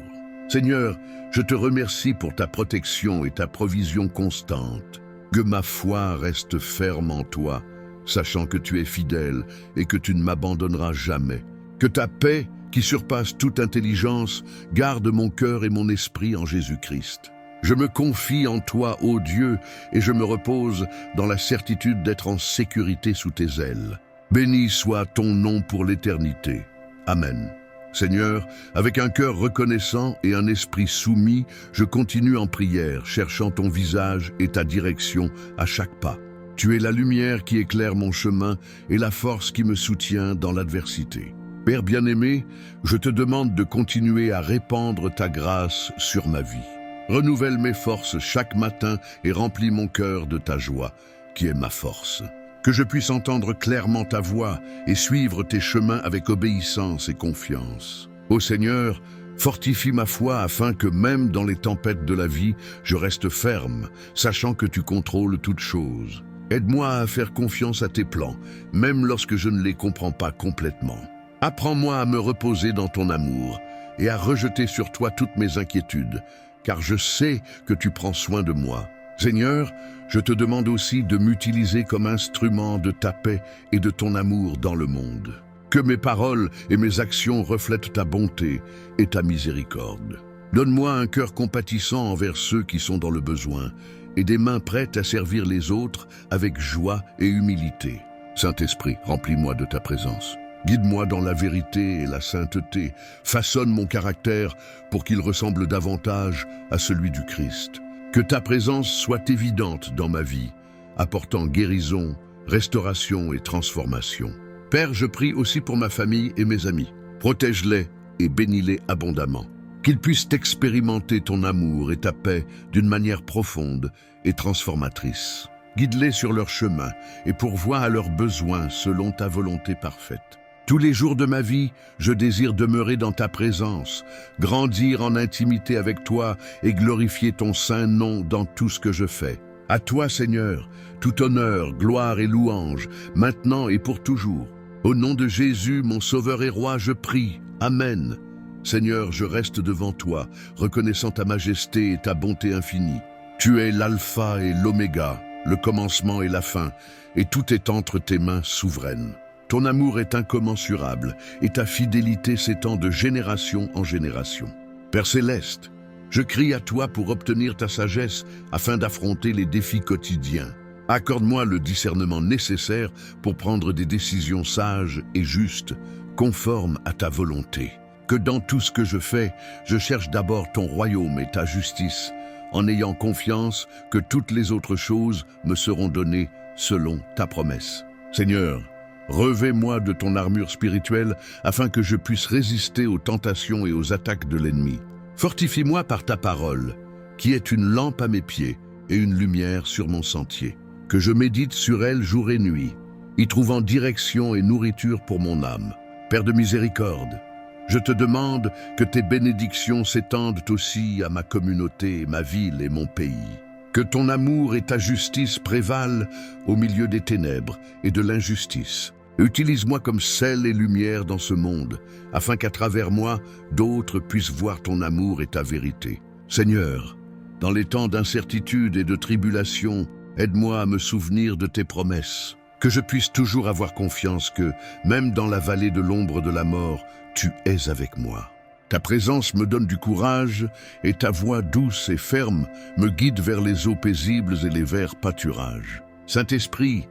Seigneur, je te remercie pour ta protection et ta provision constante. Que ma foi reste ferme en toi, sachant que tu es fidèle et que tu ne m'abandonneras jamais. Que ta paix, qui surpasse toute intelligence, garde mon cœur et mon esprit en Jésus-Christ. Je me confie en toi, ô Dieu, et je me repose dans la certitude d'être en sécurité sous tes ailes. Béni soit ton nom pour l'éternité. Amen. Seigneur, avec un cœur reconnaissant et un esprit soumis, je continue en prière, cherchant ton visage et ta direction à chaque pas. Tu es la lumière qui éclaire mon chemin et la force qui me soutient dans l'adversité. Père bien-aimé, je te demande de continuer à répandre ta grâce sur ma vie. Renouvelle mes forces chaque matin et remplis mon cœur de ta joie, qui est ma force. Que je puisse entendre clairement ta voix et suivre tes chemins avec obéissance et confiance. Ô Seigneur, fortifie ma foi afin que même dans les tempêtes de la vie, je reste ferme, sachant que tu contrôles toutes choses. Aide-moi à faire confiance à tes plans, même lorsque je ne les comprends pas complètement. Apprends-moi à me reposer dans ton amour et à rejeter sur toi toutes mes inquiétudes, car je sais que tu prends soin de moi. Seigneur, je te demande aussi de m'utiliser comme instrument de ta paix et de ton amour dans le monde. Que mes paroles et mes actions reflètent ta bonté et ta miséricorde. Donne-moi un cœur compatissant envers ceux qui sont dans le besoin et des mains prêtes à servir les autres avec joie et humilité. Saint-Esprit, remplis-moi de ta présence. Guide-moi dans la vérité et la sainteté. Façonne mon caractère pour qu'il ressemble davantage à celui du Christ. Que ta présence soit évidente dans ma vie, apportant guérison, restauration et transformation. Père, je prie aussi pour ma famille et mes amis. Protège-les et bénis-les abondamment. Qu'ils puissent expérimenter ton amour et ta paix d'une manière profonde et transformatrice. Guide-les sur leur chemin et pourvois à leurs besoins selon ta volonté parfaite. Tous les jours de ma vie, je désire demeurer dans ta présence, grandir en intimité avec toi et glorifier ton saint nom dans tout ce que je fais. À toi, Seigneur, tout honneur, gloire et louange, maintenant et pour toujours. Au nom de Jésus, mon Sauveur et Roi, je prie. Amen. Seigneur, je reste devant toi, reconnaissant ta majesté et ta bonté infinie. Tu es l'alpha et l'oméga, le commencement et la fin, et tout est entre tes mains souveraines. Ton amour est incommensurable et ta fidélité s'étend de génération en génération. Père céleste, je crie à toi pour obtenir ta sagesse afin d'affronter les défis quotidiens. Accorde-moi le discernement nécessaire pour prendre des décisions sages et justes, conformes à ta volonté. Que dans tout ce que je fais, je cherche d'abord ton royaume et ta justice, en ayant confiance que toutes les autres choses me seront données selon ta promesse. Seigneur, revêt-moi de ton armure spirituelle afin que je puisse résister aux tentations et aux attaques de l'ennemi. Fortifie-moi par ta parole, qui est une lampe à mes pieds et une lumière sur mon sentier. Que je médite sur elle jour et nuit, y trouvant direction et nourriture pour mon âme. Père de miséricorde, je te demande que tes bénédictions s'étendent aussi à ma communauté, ma ville et mon pays. Que ton amour et ta justice prévalent au milieu des ténèbres et de l'injustice. Utilise-moi comme sel et lumière dans ce monde, afin qu'à travers moi, d'autres puissent voir ton amour et ta vérité. Seigneur, dans les temps d'incertitude et de tribulation, aide-moi à me souvenir de tes promesses. Que je puisse toujours avoir confiance que, même dans la vallée de l'ombre de la mort, tu es avec moi. Ta présence me donne du courage et ta voix douce et ferme me guide vers les eaux paisibles et les verts pâturages. Saint-Esprit,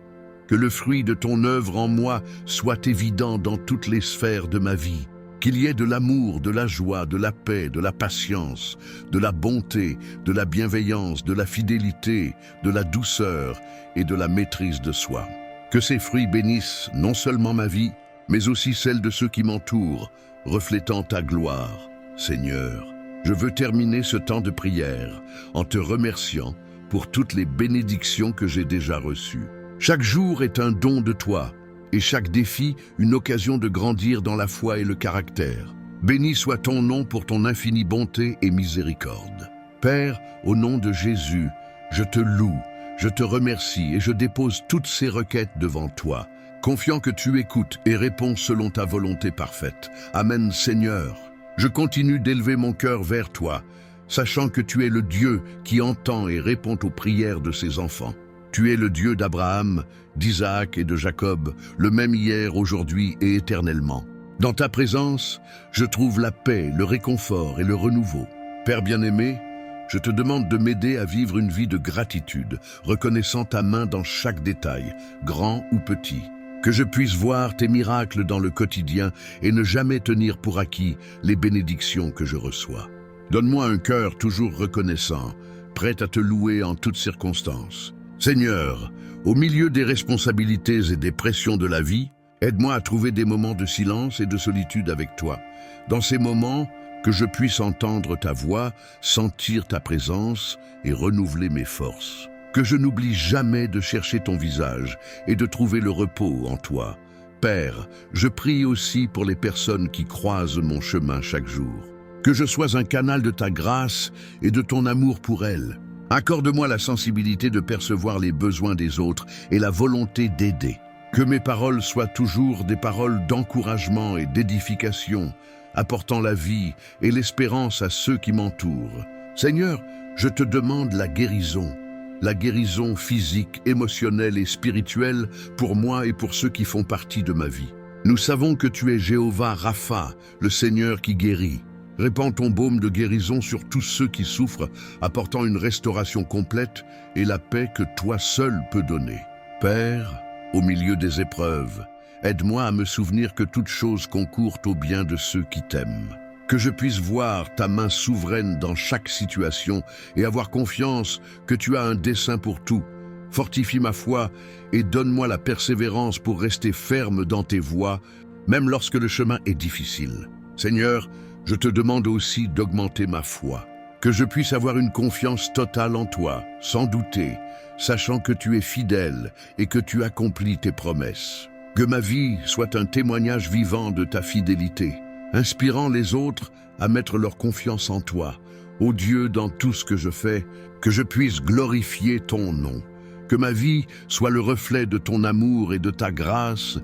que le fruit de ton œuvre en moi soit évident dans toutes les sphères de ma vie. Qu'il y ait de l'amour, de la joie, de la paix, de la patience, de la bonté, de la bienveillance, de la fidélité, de la douceur et de la maîtrise de soi. Que ces fruits bénissent non seulement ma vie, mais aussi celle de ceux qui m'entourent, reflétant ta gloire. Seigneur, je veux terminer ce temps de prière en te remerciant pour toutes les bénédictions que j'ai déjà reçues. Chaque jour est un don de toi, et chaque défi une occasion de grandir dans la foi et le caractère. Béni soit ton nom pour ton infinie bonté et miséricorde. Père, au nom de Jésus, je te loue, je te remercie et je dépose toutes ces requêtes devant toi, confiant que tu écoutes et réponds selon ta volonté parfaite. Amen, Seigneur. Je continue d'élever mon cœur vers toi, sachant que tu es le Dieu qui entend et répond aux prières de ses enfants. Tu es le Dieu d'Abraham, d'Isaac et de Jacob, le même hier, aujourd'hui et éternellement. Dans ta présence, je trouve la paix, le réconfort et le renouveau. Père bien-aimé, je te demande de m'aider à vivre une vie de gratitude, reconnaissant ta main dans chaque détail, grand ou petit. Que je puisse voir tes miracles dans le quotidien et ne jamais tenir pour acquis les bénédictions que je reçois. Donne-moi un cœur toujours reconnaissant, prêt à te louer en toutes circonstances. Seigneur, au milieu des responsabilités et des pressions de la vie, aide-moi à trouver des moments de silence et de solitude avec toi. Dans ces moments, que je puisse entendre ta voix, sentir ta présence et renouveler mes forces. Que je n'oublie jamais de chercher ton visage et de trouver le repos en toi. Père, je prie aussi pour les personnes qui croisent mon chemin chaque jour. Que je sois un canal de ta grâce et de ton amour pour elles. Accorde-moi la sensibilité de percevoir les besoins des autres et la volonté d'aider. Que mes paroles soient toujours des paroles d'encouragement et d'édification, apportant la vie et l'espérance à ceux qui m'entourent. Seigneur, je te demande la guérison physique, émotionnelle et spirituelle pour moi et pour ceux qui font partie de ma vie. Nous savons que tu es Jéhovah Rapha, le Seigneur qui guérit. Répands ton baume de guérison sur tous ceux qui souffrent, apportant une restauration complète et la paix que toi seul peux donner. Père, au milieu des épreuves, aide-moi à me souvenir que toute chose concourt au bien de ceux qui t'aiment. Que je puisse voir ta main souveraine dans chaque situation et avoir confiance que tu as un dessein pour tout. Fortifie ma foi et donne-moi la persévérance pour rester ferme dans tes voies, même lorsque le chemin est difficile. Seigneur, je te demande aussi d'augmenter ma foi, que je puisse avoir une confiance totale en toi, sans douter, sachant que tu es fidèle et que tu accomplis tes promesses. Que ma vie soit un témoignage vivant de ta fidélité, inspirant les autres à mettre leur confiance en toi. Ô Dieu, dans tout ce que je fais, que je puisse glorifier ton nom. Que ma vie soit le reflet de ton amour et de ta grâce,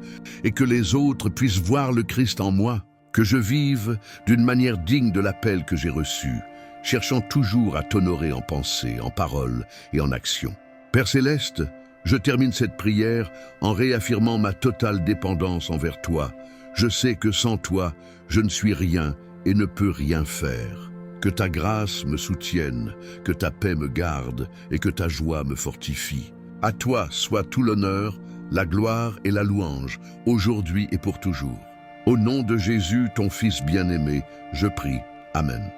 et que les autres puissent voir le Christ en moi. Que je vive d'une manière digne de l'appel que j'ai reçu, cherchant toujours à t'honorer en pensée, en parole et en action. Père Céleste, je termine cette prière en réaffirmant ma totale dépendance envers toi. Je sais que sans toi, je ne suis rien et ne peux rien faire. Que ta grâce me soutienne, que ta paix me garde et que ta joie me fortifie. À toi soit tout l'honneur, la gloire et la louange, aujourd'hui et pour toujours. Au nom de Jésus, ton Fils bien-aimé, je prie. Amen.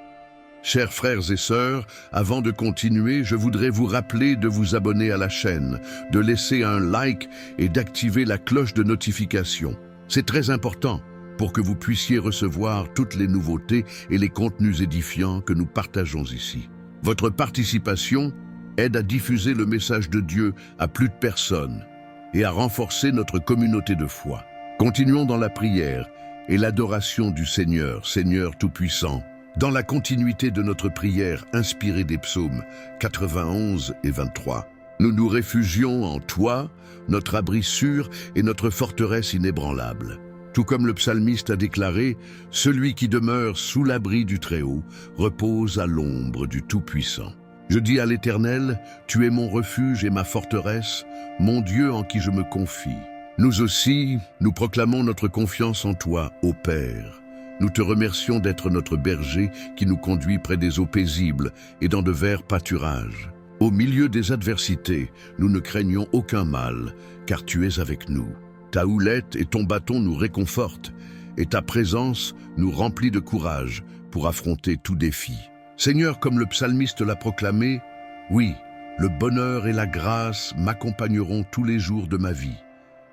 Chers frères et sœurs, avant de continuer, je voudrais vous rappeler de vous abonner à la chaîne, de laisser un like et d'activer la cloche de notification. C'est très important pour que vous puissiez recevoir toutes les nouveautés et les contenus édifiants que nous partageons ici. Votre participation aide à diffuser le message de Dieu à plus de personnes et à renforcer notre communauté de foi. Continuons dans la prière et l'adoration du Seigneur, Seigneur Tout-Puissant, dans la continuité de notre prière inspirée des psaumes 91 et 23. Nous nous réfugions en toi, notre abri sûr et notre forteresse inébranlable. Tout comme le psalmiste a déclaré, « Celui qui demeure sous l'abri du Très-Haut repose à l'ombre du Tout-Puissant. » Je dis à l'Éternel, « Tu es mon refuge et ma forteresse, mon Dieu en qui je me confie. » Nous aussi, nous proclamons notre confiance en toi, ô Père. Nous te remercions d'être notre berger qui nous conduit près des eaux paisibles et dans de verts pâturages. Au milieu des adversités, nous ne craignons aucun mal, car tu es avec nous. Ta houlette et ton bâton nous réconfortent, et ta présence nous remplit de courage pour affronter tout défi. Seigneur, comme le psalmiste l'a proclamé, oui, le bonheur et la grâce m'accompagneront tous les jours de ma vie,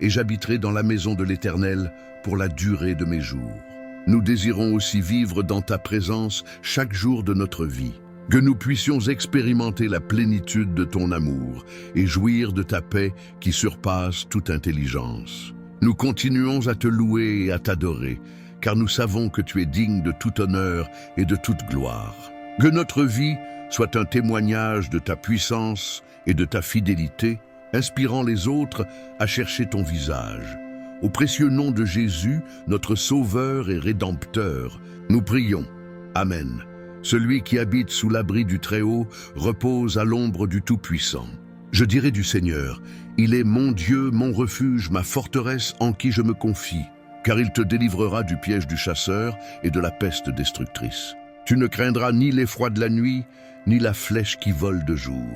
et j'habiterai dans la maison de l'Éternel pour la durée de mes jours. Nous désirons aussi vivre dans ta présence chaque jour de notre vie, que nous puissions expérimenter la plénitude de ton amour et jouir de ta paix qui surpasse toute intelligence. Nous continuons à te louer et à t'adorer, car nous savons que tu es digne de tout honneur et de toute gloire. Que notre vie soit un témoignage de ta puissance et de ta fidélité, inspirant les autres à chercher ton visage. Au précieux nom de Jésus, notre Sauveur et Rédempteur, nous prions. Amen. Celui qui habite sous l'abri du Très-Haut repose à l'ombre du Tout-Puissant. Je dirai du Seigneur, il est mon Dieu, mon refuge, ma forteresse en qui je me confie, car il te délivrera du piège du chasseur et de la peste destructrice. Tu ne craindras ni l'effroi de la nuit, ni la flèche qui vole de jour.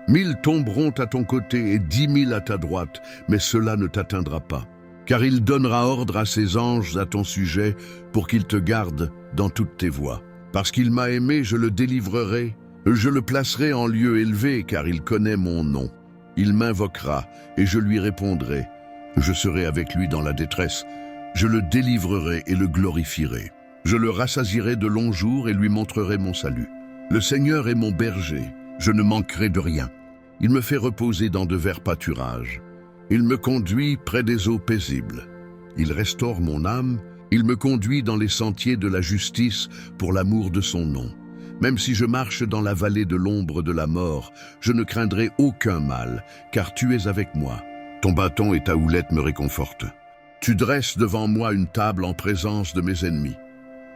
1000 tomberont à ton côté et 10 000 à ta droite, mais cela ne t'atteindra pas. Car il donnera ordre à ses anges à ton sujet pour qu'ils te gardent dans toutes tes voies. Parce qu'il m'a aimé, je le délivrerai, je le placerai en lieu élevé, car il connaît mon nom. Il m'invoquera et je lui répondrai. Je serai avec lui dans la détresse. Je le délivrerai et le glorifierai. Je le rassasierai de longs jours et lui montrerai mon salut. Le Seigneur est mon berger, je ne manquerai de rien. Il me fait reposer dans de verts pâturages. Il me conduit près des eaux paisibles. Il restaure mon âme, il me conduit dans les sentiers de la justice pour l'amour de son nom. Même si je marche dans la vallée de l'ombre de la mort, je ne craindrai aucun mal, car tu es avec moi. Ton bâton et ta houlette me réconfortent. Tu dresses devant moi une table en présence de mes ennemis.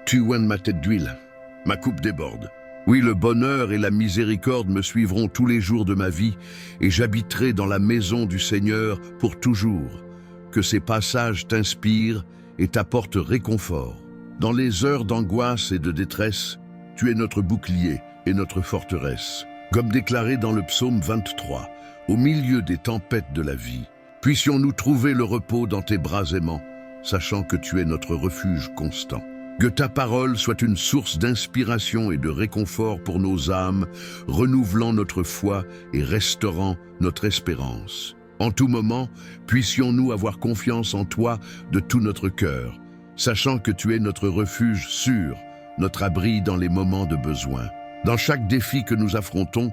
Tu oignes ma tête d'huile, ma coupe déborde. Oui, le bonheur et la miséricorde me suivront tous les jours de ma vie, et j'habiterai dans la maison du Seigneur pour toujours. Que ses passages t'inspirent et t'apportent réconfort. Dans les heures d'angoisse et de détresse, tu es notre bouclier et notre forteresse. Comme déclaré dans le psaume 23, au milieu des tempêtes de la vie, puissions-nous trouver le repos dans tes bras aimants, sachant que tu es notre refuge constant. Que ta parole soit une source d'inspiration et de réconfort pour nos âmes, renouvelant notre foi et restaurant notre espérance. En tout moment, puissions-nous avoir confiance en toi de tout notre cœur, sachant que tu es notre refuge sûr, notre abri dans les moments de besoin. Dans chaque défi que nous affrontons,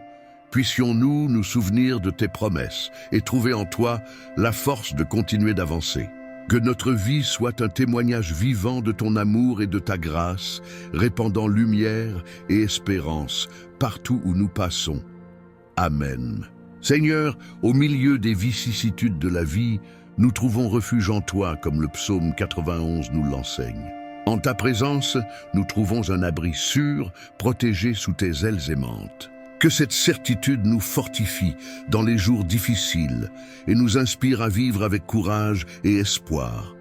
puissions-nous nous souvenir de tes promesses et trouver en toi la force de continuer d'avancer. Que notre vie soit un témoignage vivant de ton amour et de ta grâce, répandant lumière et espérance partout où nous passons. Amen. Seigneur, au milieu des vicissitudes de la vie, nous trouvons refuge en toi, comme le psaume 91 nous l'enseigne. En ta présence, nous trouvons un abri sûr, protégé sous tes ailes aimantes. Que cette certitude nous fortifie dans les jours difficiles et nous inspire à vivre avec courage et espoir.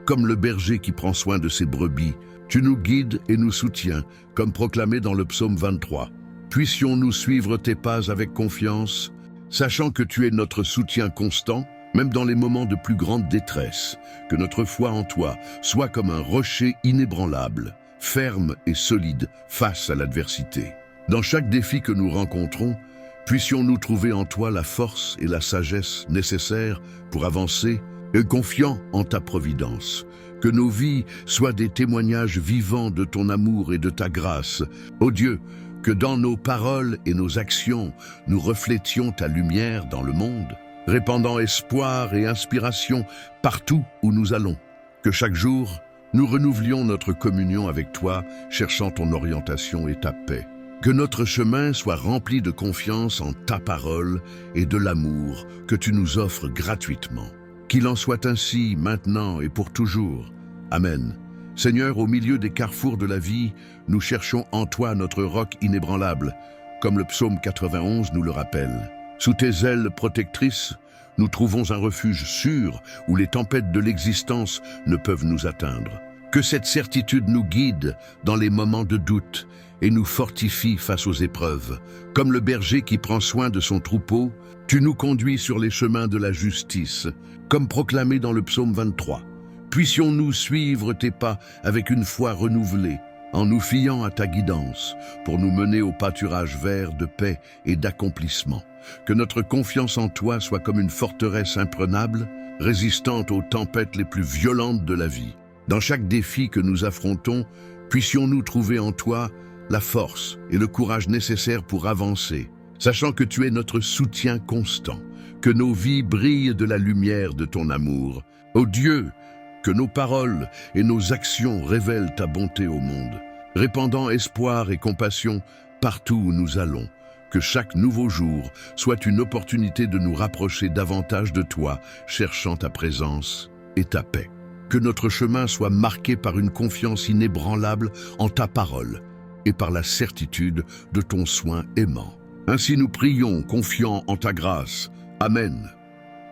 Comme le berger qui prend soin de ses brebis, tu nous guides et nous soutiens, comme proclamé dans le psaume 23. Puissions-nous suivre tes pas avec confiance, sachant que tu es notre soutien constant, même dans les moments de plus grande détresse, que notre foi en toi soit comme un rocher inébranlable, ferme et solide face à l'adversité. Dans chaque défi que nous rencontrons, puissions-nous trouver en toi la force et la sagesse nécessaires pour avancer, et confiant en ta providence. Que nos vies soient des témoignages vivants de ton amour et de ta grâce. Ô Dieu, que dans nos paroles et nos actions, nous reflétions ta lumière dans le monde, répandant espoir et inspiration partout où nous allons. Que chaque jour, nous renouvelions notre communion avec toi, cherchant ton orientation et ta paix. Que notre chemin soit rempli de confiance en ta parole et de l'amour que tu nous offres gratuitement. Qu'il en soit ainsi maintenant et pour toujours. Amen. Seigneur, au milieu des carrefours de la vie, nous cherchons en toi notre roc inébranlable, comme le psaume 91 nous le rappelle. Sous tes ailes protectrices, nous trouvons un refuge sûr où les tempêtes de l'existence ne peuvent nous atteindre. Que cette certitude nous guide dans les moments de doute et nous fortifie face aux épreuves. Comme le berger qui prend soin de son troupeau, tu nous conduis sur les chemins de la justice, comme proclamé dans le psaume 23. Puissions-nous suivre tes pas avec une foi renouvelée, en nous fiant à ta guidance, pour nous mener au pâturage vert de paix et d'accomplissement. Que notre confiance en toi soit comme une forteresse imprenable, résistante aux tempêtes les plus violentes de la vie. Dans chaque défi que nous affrontons, puissions-nous trouver en toi la force et le courage nécessaires pour avancer, sachant que tu es notre soutien constant, que nos vies brillent de la lumière de ton amour. Ô Dieu, que nos paroles et nos actions révèlent ta bonté au monde, répandant espoir et compassion partout où nous allons. Que chaque nouveau jour soit une opportunité de nous rapprocher davantage de toi, cherchant ta présence et ta paix. Que notre chemin soit marqué par une confiance inébranlable en ta parole et par la certitude de ton soin aimant. Ainsi nous prions, confiants en ta grâce. Amen.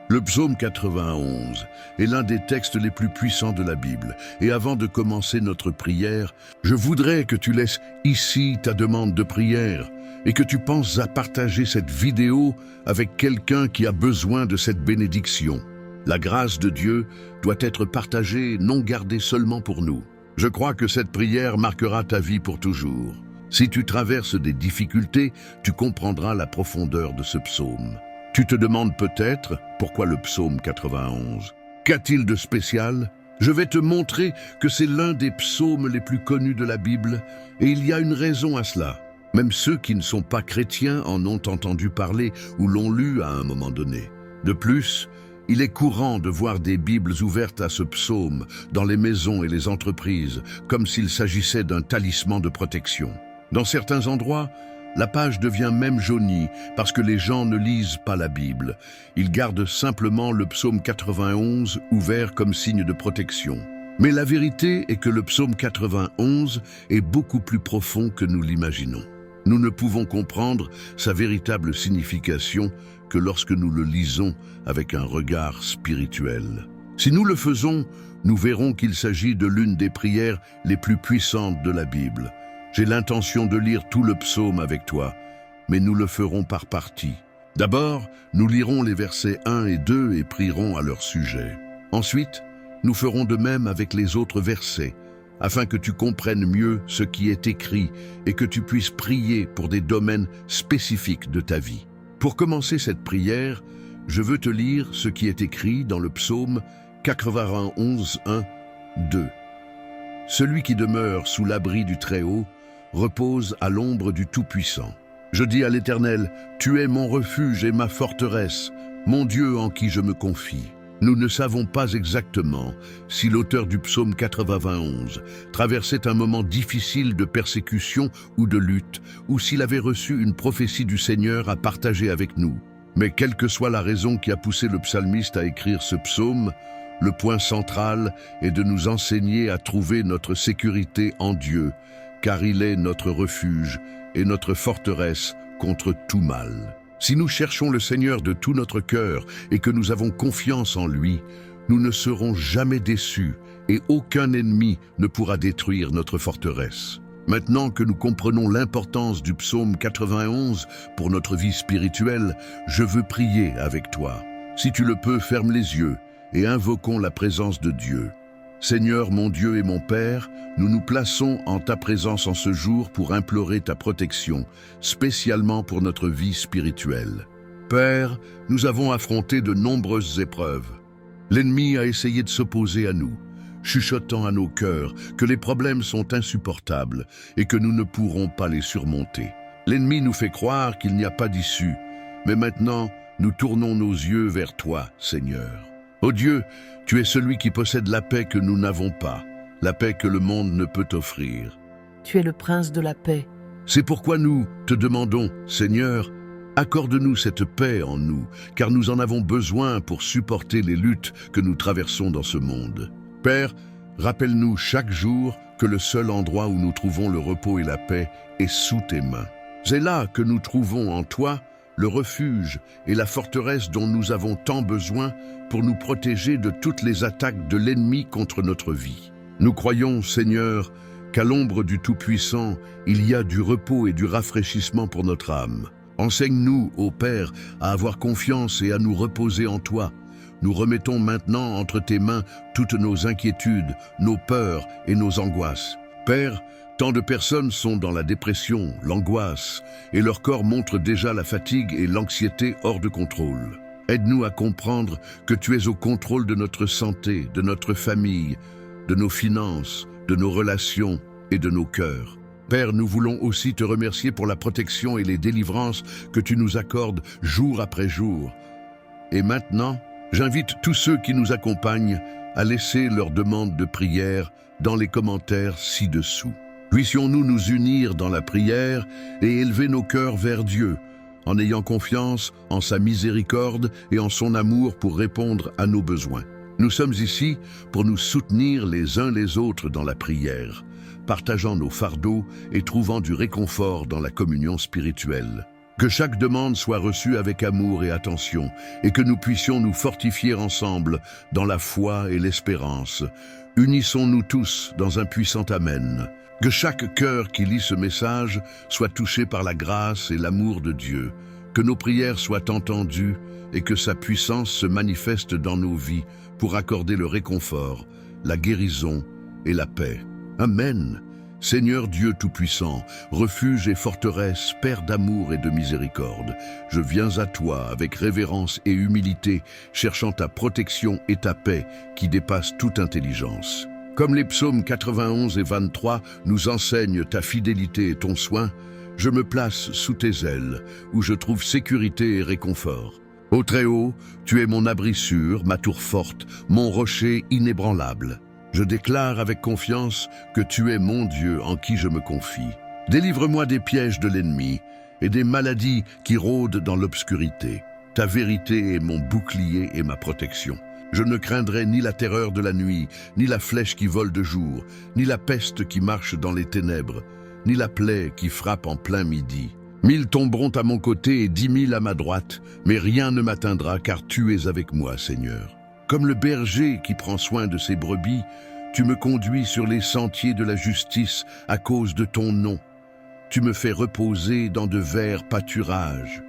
Le psaume 91 est l'un des textes les plus puissants de la Bible. Et avant de commencer notre prière, je voudrais que tu laisses ici ta demande de prière et que tu penses à partager cette vidéo avec quelqu'un qui a besoin de cette bénédiction. La grâce de Dieu doit être partagée, non gardée seulement pour nous. Je crois que cette prière marquera ta vie pour toujours. Si tu traverses des difficultés, tu comprendras la profondeur de ce psaume. Tu te demandes peut-être pourquoi le psaume 91. Qu'a-t-il de spécial? Je vais te montrer que c'est l'un des psaumes les plus connus de la Bible et il y a une raison à cela. Même ceux qui ne sont pas chrétiens en ont entendu parler ou l'ont lu à un moment donné. De plus, il est courant de voir des Bibles ouvertes à ce psaume dans les maisons et les entreprises, comme s'il s'agissait d'un talisman de protection. Dans certains endroits, la page devient même jaunie parce que les gens ne lisent pas la Bible. Ils gardent simplement le psaume 91 ouvert comme signe de protection. Mais la vérité est que le psaume 91 est beaucoup plus profond que nous l'imaginons. Nous ne pouvons comprendre sa véritable signification que lorsque nous le lisons avec un regard spirituel. Si nous le faisons, nous verrons qu'il s'agit de l'une des prières les plus puissantes de la Bible. J'ai l'intention de lire tout le psaume avec toi, mais nous le ferons par parties. D'abord, nous lirons les versets 1 et 2 et prierons à leur sujet. Ensuite, nous ferons de même avec les autres versets, afin que tu comprennes mieux ce qui est écrit et que tu puisses prier pour des domaines spécifiques de ta vie. Pour commencer cette prière, je veux te lire ce qui est écrit dans le psaume 91, 1, 2. Celui qui demeure sous l'abri du Très-Haut repose à l'ombre du Tout-Puissant. Je dis à l'Éternel, tu es mon refuge et ma forteresse, mon Dieu en qui je me confie. Nous ne savons pas exactement si l'auteur du psaume 91 traversait un moment difficile de persécution ou de lutte, ou s'il avait reçu une prophétie du Seigneur à partager avec nous. Mais quelle que soit la raison qui a poussé le psalmiste à écrire ce psaume, le point central est de nous enseigner à trouver notre sécurité en Dieu, car il est notre refuge et notre forteresse contre tout mal. Si nous cherchons le Seigneur de tout notre cœur et que nous avons confiance en lui, nous ne serons jamais déçus et aucun ennemi ne pourra détruire notre forteresse. Maintenant que nous comprenons l'importance du psaume 91 pour notre vie spirituelle, je veux prier avec toi. Si tu le peux, ferme les yeux et invoquons la présence de Dieu. Seigneur mon Dieu et mon Père, nous nous plaçons en ta présence en ce jour pour implorer ta protection, spécialement pour notre vie spirituelle. Père, nous avons affronté de nombreuses épreuves. L'ennemi a essayé de s'opposer à nous, chuchotant à nos cœurs que les problèmes sont insupportables et que nous ne pourrons pas les surmonter. L'ennemi nous fait croire qu'il n'y a pas d'issue, mais maintenant, nous tournons nos yeux vers toi, Seigneur. Ô Dieu, tu es celui qui possède la paix que nous n'avons pas, la paix que le monde ne peut offrir. Tu es le prince de la paix. C'est pourquoi nous te demandons, Seigneur, accorde-nous cette paix en nous, car nous en avons besoin pour supporter les luttes que nous traversons dans ce monde. Père, rappelle-nous chaque jour que le seul endroit où nous trouvons le repos et la paix est sous tes mains. C'est là que nous trouvons en toi le refuge et la forteresse dont nous avons tant besoin pour nous protéger de toutes les attaques de l'ennemi contre notre vie. Nous croyons, Seigneur, qu'à l'ombre du Tout-Puissant, il y a du repos et du rafraîchissement pour notre âme. Enseigne-nous, ô Père, à avoir confiance et à nous reposer en toi. Nous remettons maintenant entre tes mains toutes nos inquiétudes, nos peurs et nos angoisses. Père, tant de personnes sont dans la dépression, l'angoisse, et leur corps montre déjà la fatigue et l'anxiété hors de contrôle. Aide-nous à comprendre que tu es au contrôle de notre santé, de notre famille, de nos finances, de nos relations et de nos cœurs. Père, nous voulons aussi te remercier pour la protection et les délivrances que tu nous accordes jour après jour. Et maintenant, j'invite tous ceux qui nous accompagnent à laisser leurs demandes de prière dans les commentaires ci-dessous. Puissions-nous nous unir dans la prière et élever nos cœurs vers Dieu, en ayant confiance en sa miséricorde et en son amour pour répondre à nos besoins. Nous sommes ici pour nous soutenir les uns les autres dans la prière, partageant nos fardeaux et trouvant du réconfort dans la communion spirituelle. Que chaque demande soit reçue avec amour et attention, et que nous puissions nous fortifier ensemble dans la foi et l'espérance. Unissons-nous tous dans un puissant Amen. Que chaque cœur qui lit ce message soit touché par la grâce et l'amour de Dieu. Que nos prières soient entendues et que sa puissance se manifeste dans nos vies pour accorder le réconfort, la guérison et la paix. Amen. Seigneur Dieu Tout-Puissant, refuge et forteresse, Père d'amour et de miséricorde, je viens à toi avec révérence et humilité, cherchant ta protection et ta paix qui dépassent toute intelligence. Comme les psaumes 91 et 23 nous enseignent ta fidélité et ton soin, je me place sous tes ailes, où je trouve sécurité et réconfort. Ô Très-Haut, tu es mon abri sûr, ma tour forte, mon rocher inébranlable. Je déclare avec confiance que tu es mon Dieu en qui je me confie. Délivre-moi des pièges de l'ennemi et des maladies qui rôdent dans l'obscurité. Ta vérité est mon bouclier et ma protection. Je ne craindrai ni la terreur de la nuit, ni la flèche qui vole de jour, ni la peste qui marche dans les ténèbres, ni la plaie qui frappe en plein midi. 1000 tomberont à mon côté et 10 000 à ma droite, mais rien ne m'atteindra car tu es avec moi, Seigneur. Comme le berger qui prend soin de ses brebis, tu me conduis sur les sentiers de la justice à cause de ton nom. Tu me fais reposer dans de verts pâturages.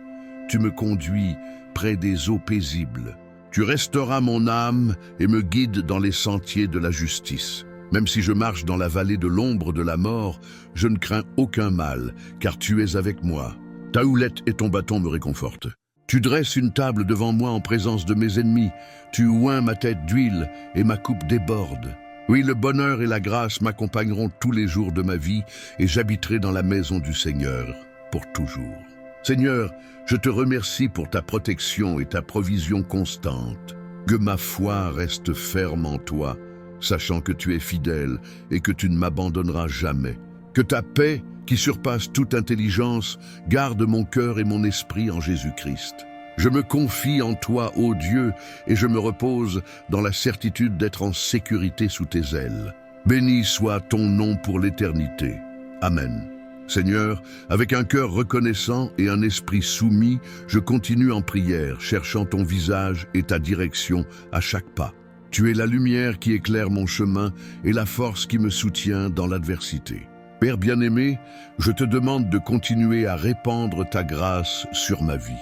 Tu me conduis près des eaux paisibles. Tu restauras mon âme et me guides dans les sentiers de la justice. Même si je marche dans la vallée de l'ombre de la mort, je ne crains aucun mal, car tu es avec moi. Ta houlette et ton bâton me réconfortent. Tu dresses une table devant moi en présence de mes ennemis. Tu oins ma tête d'huile et ma coupe déborde. Oui, le bonheur et la grâce m'accompagneront tous les jours de ma vie et j'habiterai dans la maison du Seigneur pour toujours. Seigneur, je te remercie pour ta protection et ta provision constante. Que ma foi reste ferme en toi, sachant que tu es fidèle et que tu ne m'abandonneras jamais. Que ta paix, qui surpasse toute intelligence, garde mon cœur et mon esprit en Jésus-Christ. Je me confie en toi, ô Dieu, et je me repose dans la certitude d'être en sécurité sous tes ailes. Béni soit ton nom pour l'éternité. Amen. Seigneur, avec un cœur reconnaissant et un esprit soumis, je continue en prière, cherchant ton visage et ta direction à chaque pas. Tu es la lumière qui éclaire mon chemin et la force qui me soutient dans l'adversité. Père bien-aimé, je te demande de continuer à répandre ta grâce sur ma vie.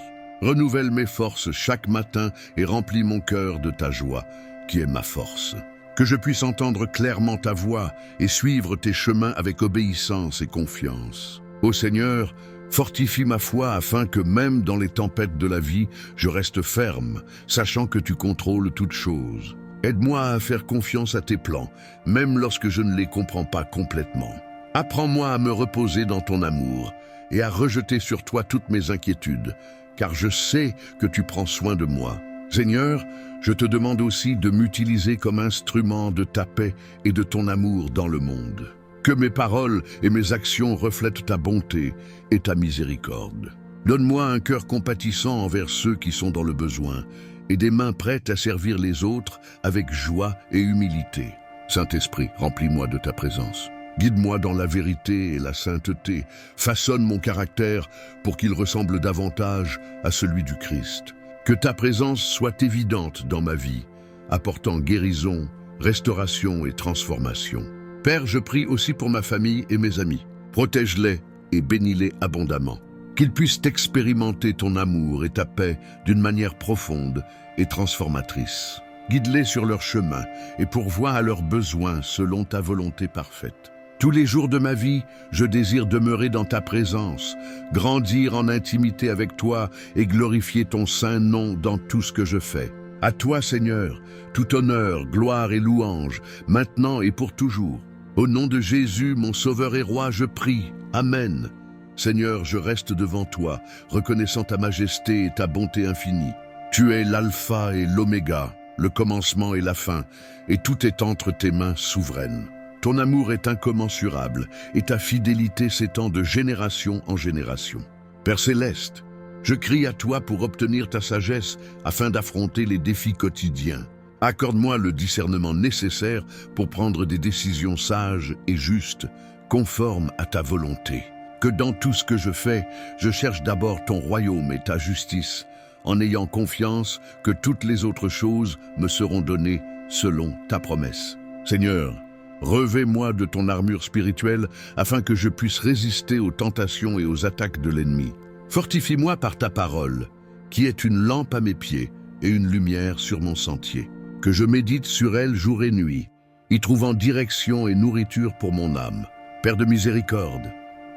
Renouvelle mes forces chaque matin et remplis mon cœur de ta joie, qui est ma force. Que je puisse entendre clairement ta voix et suivre tes chemins avec obéissance et confiance. Ô Seigneur, fortifie ma foi afin que même dans les tempêtes de la vie, je reste ferme, sachant que tu contrôles toutes choses. Aide-moi à faire confiance à tes plans, même lorsque je ne les comprends pas complètement. Apprends-moi à me reposer dans ton amour et à rejeter sur toi toutes mes inquiétudes, car je sais que tu prends soin de moi. Seigneur, je te demande aussi de m'utiliser comme instrument de ta paix et de ton amour dans le monde. Que mes paroles et mes actions reflètent ta bonté et ta miséricorde. Donne-moi un cœur compatissant envers ceux qui sont dans le besoin et des mains prêtes à servir les autres avec joie et humilité. Saint-Esprit, remplis-moi de ta présence. Guide-moi dans la vérité et la sainteté. Façonne mon caractère pour qu'il ressemble davantage à celui du Christ. Que ta présence soit évidente dans ma vie, apportant guérison, restauration et transformation. Père, je prie aussi pour ma famille et mes amis. Protège-les et bénis-les abondamment. Qu'ils puissent expérimenter ton amour et ta paix d'une manière profonde et transformatrice. Guide-les sur leur chemin et pourvois à leurs besoins selon ta volonté parfaite. Tous les jours de ma vie, je désire demeurer dans ta présence, grandir en intimité avec toi et glorifier ton saint nom dans tout ce que je fais. À toi, Seigneur, tout honneur, gloire et louange, maintenant et pour toujours. Au nom de Jésus, mon Sauveur et Roi, je prie. Amen. Seigneur, je reste devant toi, reconnaissant ta majesté et ta bonté infinie. Tu es l'alpha et l'oméga, le commencement et la fin, et tout est entre tes mains souveraines. Ton amour est incommensurable et ta fidélité s'étend de génération en génération. Père céleste, je crie à toi pour obtenir ta sagesse afin d'affronter les défis quotidiens. Accorde-moi le discernement nécessaire pour prendre des décisions sages et justes, conformes à ta volonté. que dans tout ce que je fais, je cherche d'abord ton royaume et ta justice, en ayant confiance que toutes les autres choses me seront données selon ta promesse. Seigneur, revêt-moi de ton armure spirituelle afin que je puisse résister aux tentations et aux attaques de l'ennemi. Fortifie-moi par ta parole, qui est une lampe à mes pieds et une lumière sur mon sentier. Que je médite sur elle jour et nuit, y trouvant direction et nourriture pour mon âme. Père de miséricorde,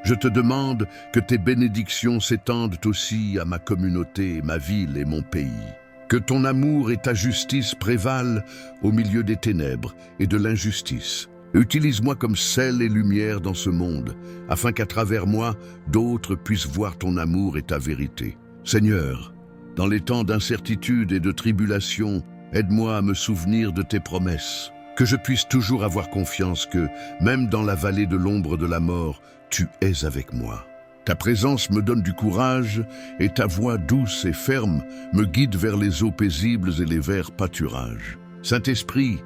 je te demande que tes bénédictions s'étendent aussi à ma communauté, ma ville et mon pays. Que ton amour et ta justice prévalent au milieu des ténèbres et de l'injustice. Utilise-moi comme sel et lumière dans ce monde, afin qu'à travers moi, d'autres puissent voir ton amour et ta vérité. Seigneur, dans les temps d'incertitude et de tribulation, aide-moi à me souvenir de tes promesses. Que je puisse toujours avoir confiance que, même dans la vallée de l'ombre de la mort, tu es avec moi. Ta présence me donne du courage et ta voix douce et ferme me guide vers les eaux paisibles et les verts pâturages. Saint-Esprit,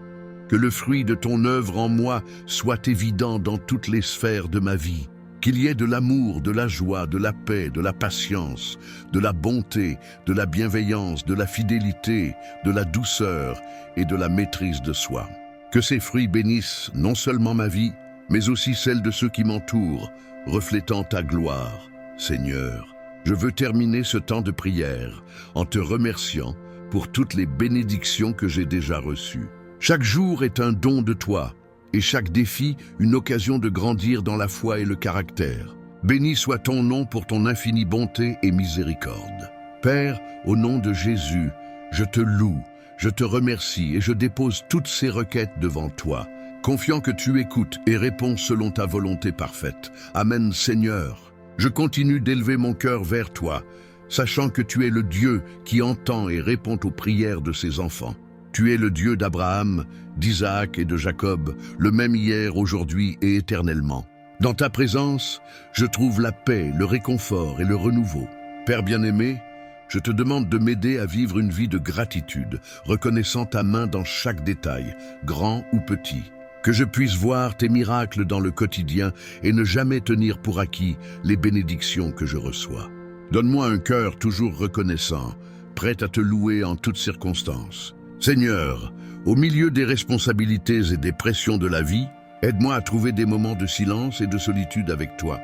que le fruit de ton œuvre en moi soit évident dans toutes les sphères de ma vie. Qu'il y ait de l'amour, de la joie, de la paix, de la patience, de la bonté, de la bienveillance, de la fidélité, de la douceur et de la maîtrise de soi. Que ces fruits bénissent non seulement ma vie, mais aussi celle de ceux qui m'entourent, reflétant ta gloire. Seigneur, je veux terminer ce temps de prière en te remerciant pour toutes les bénédictions que j'ai déjà reçues. Chaque jour est un don de toi, et chaque défi une occasion de grandir dans la foi et le caractère. Béni soit ton nom pour ton infinie bonté et miséricorde. Père, au nom de Jésus, je te loue, je te remercie et je dépose toutes ces requêtes devant toi, confiant que tu écoutes et réponds selon ta volonté parfaite. Amen, Seigneur. Je continue d'élever mon cœur vers toi, sachant que tu es le Dieu qui entend et répond aux prières de ses enfants. Tu es le Dieu d'Abraham, d'Isaac et de Jacob, le même hier, aujourd'hui et éternellement. Dans ta présence, je trouve la paix, le réconfort et le renouveau. Père bien-aimé, je te demande de m'aider à vivre une vie de gratitude, reconnaissant ta main dans chaque détail, grand ou petit. Que je puisse voir tes miracles dans le quotidien et ne jamais tenir pour acquis les bénédictions que je reçois. Donne-moi un cœur toujours reconnaissant, prêt à te louer en toutes circonstances. Seigneur, au milieu des responsabilités et des pressions de la vie, aide-moi à trouver des moments de silence et de solitude avec toi.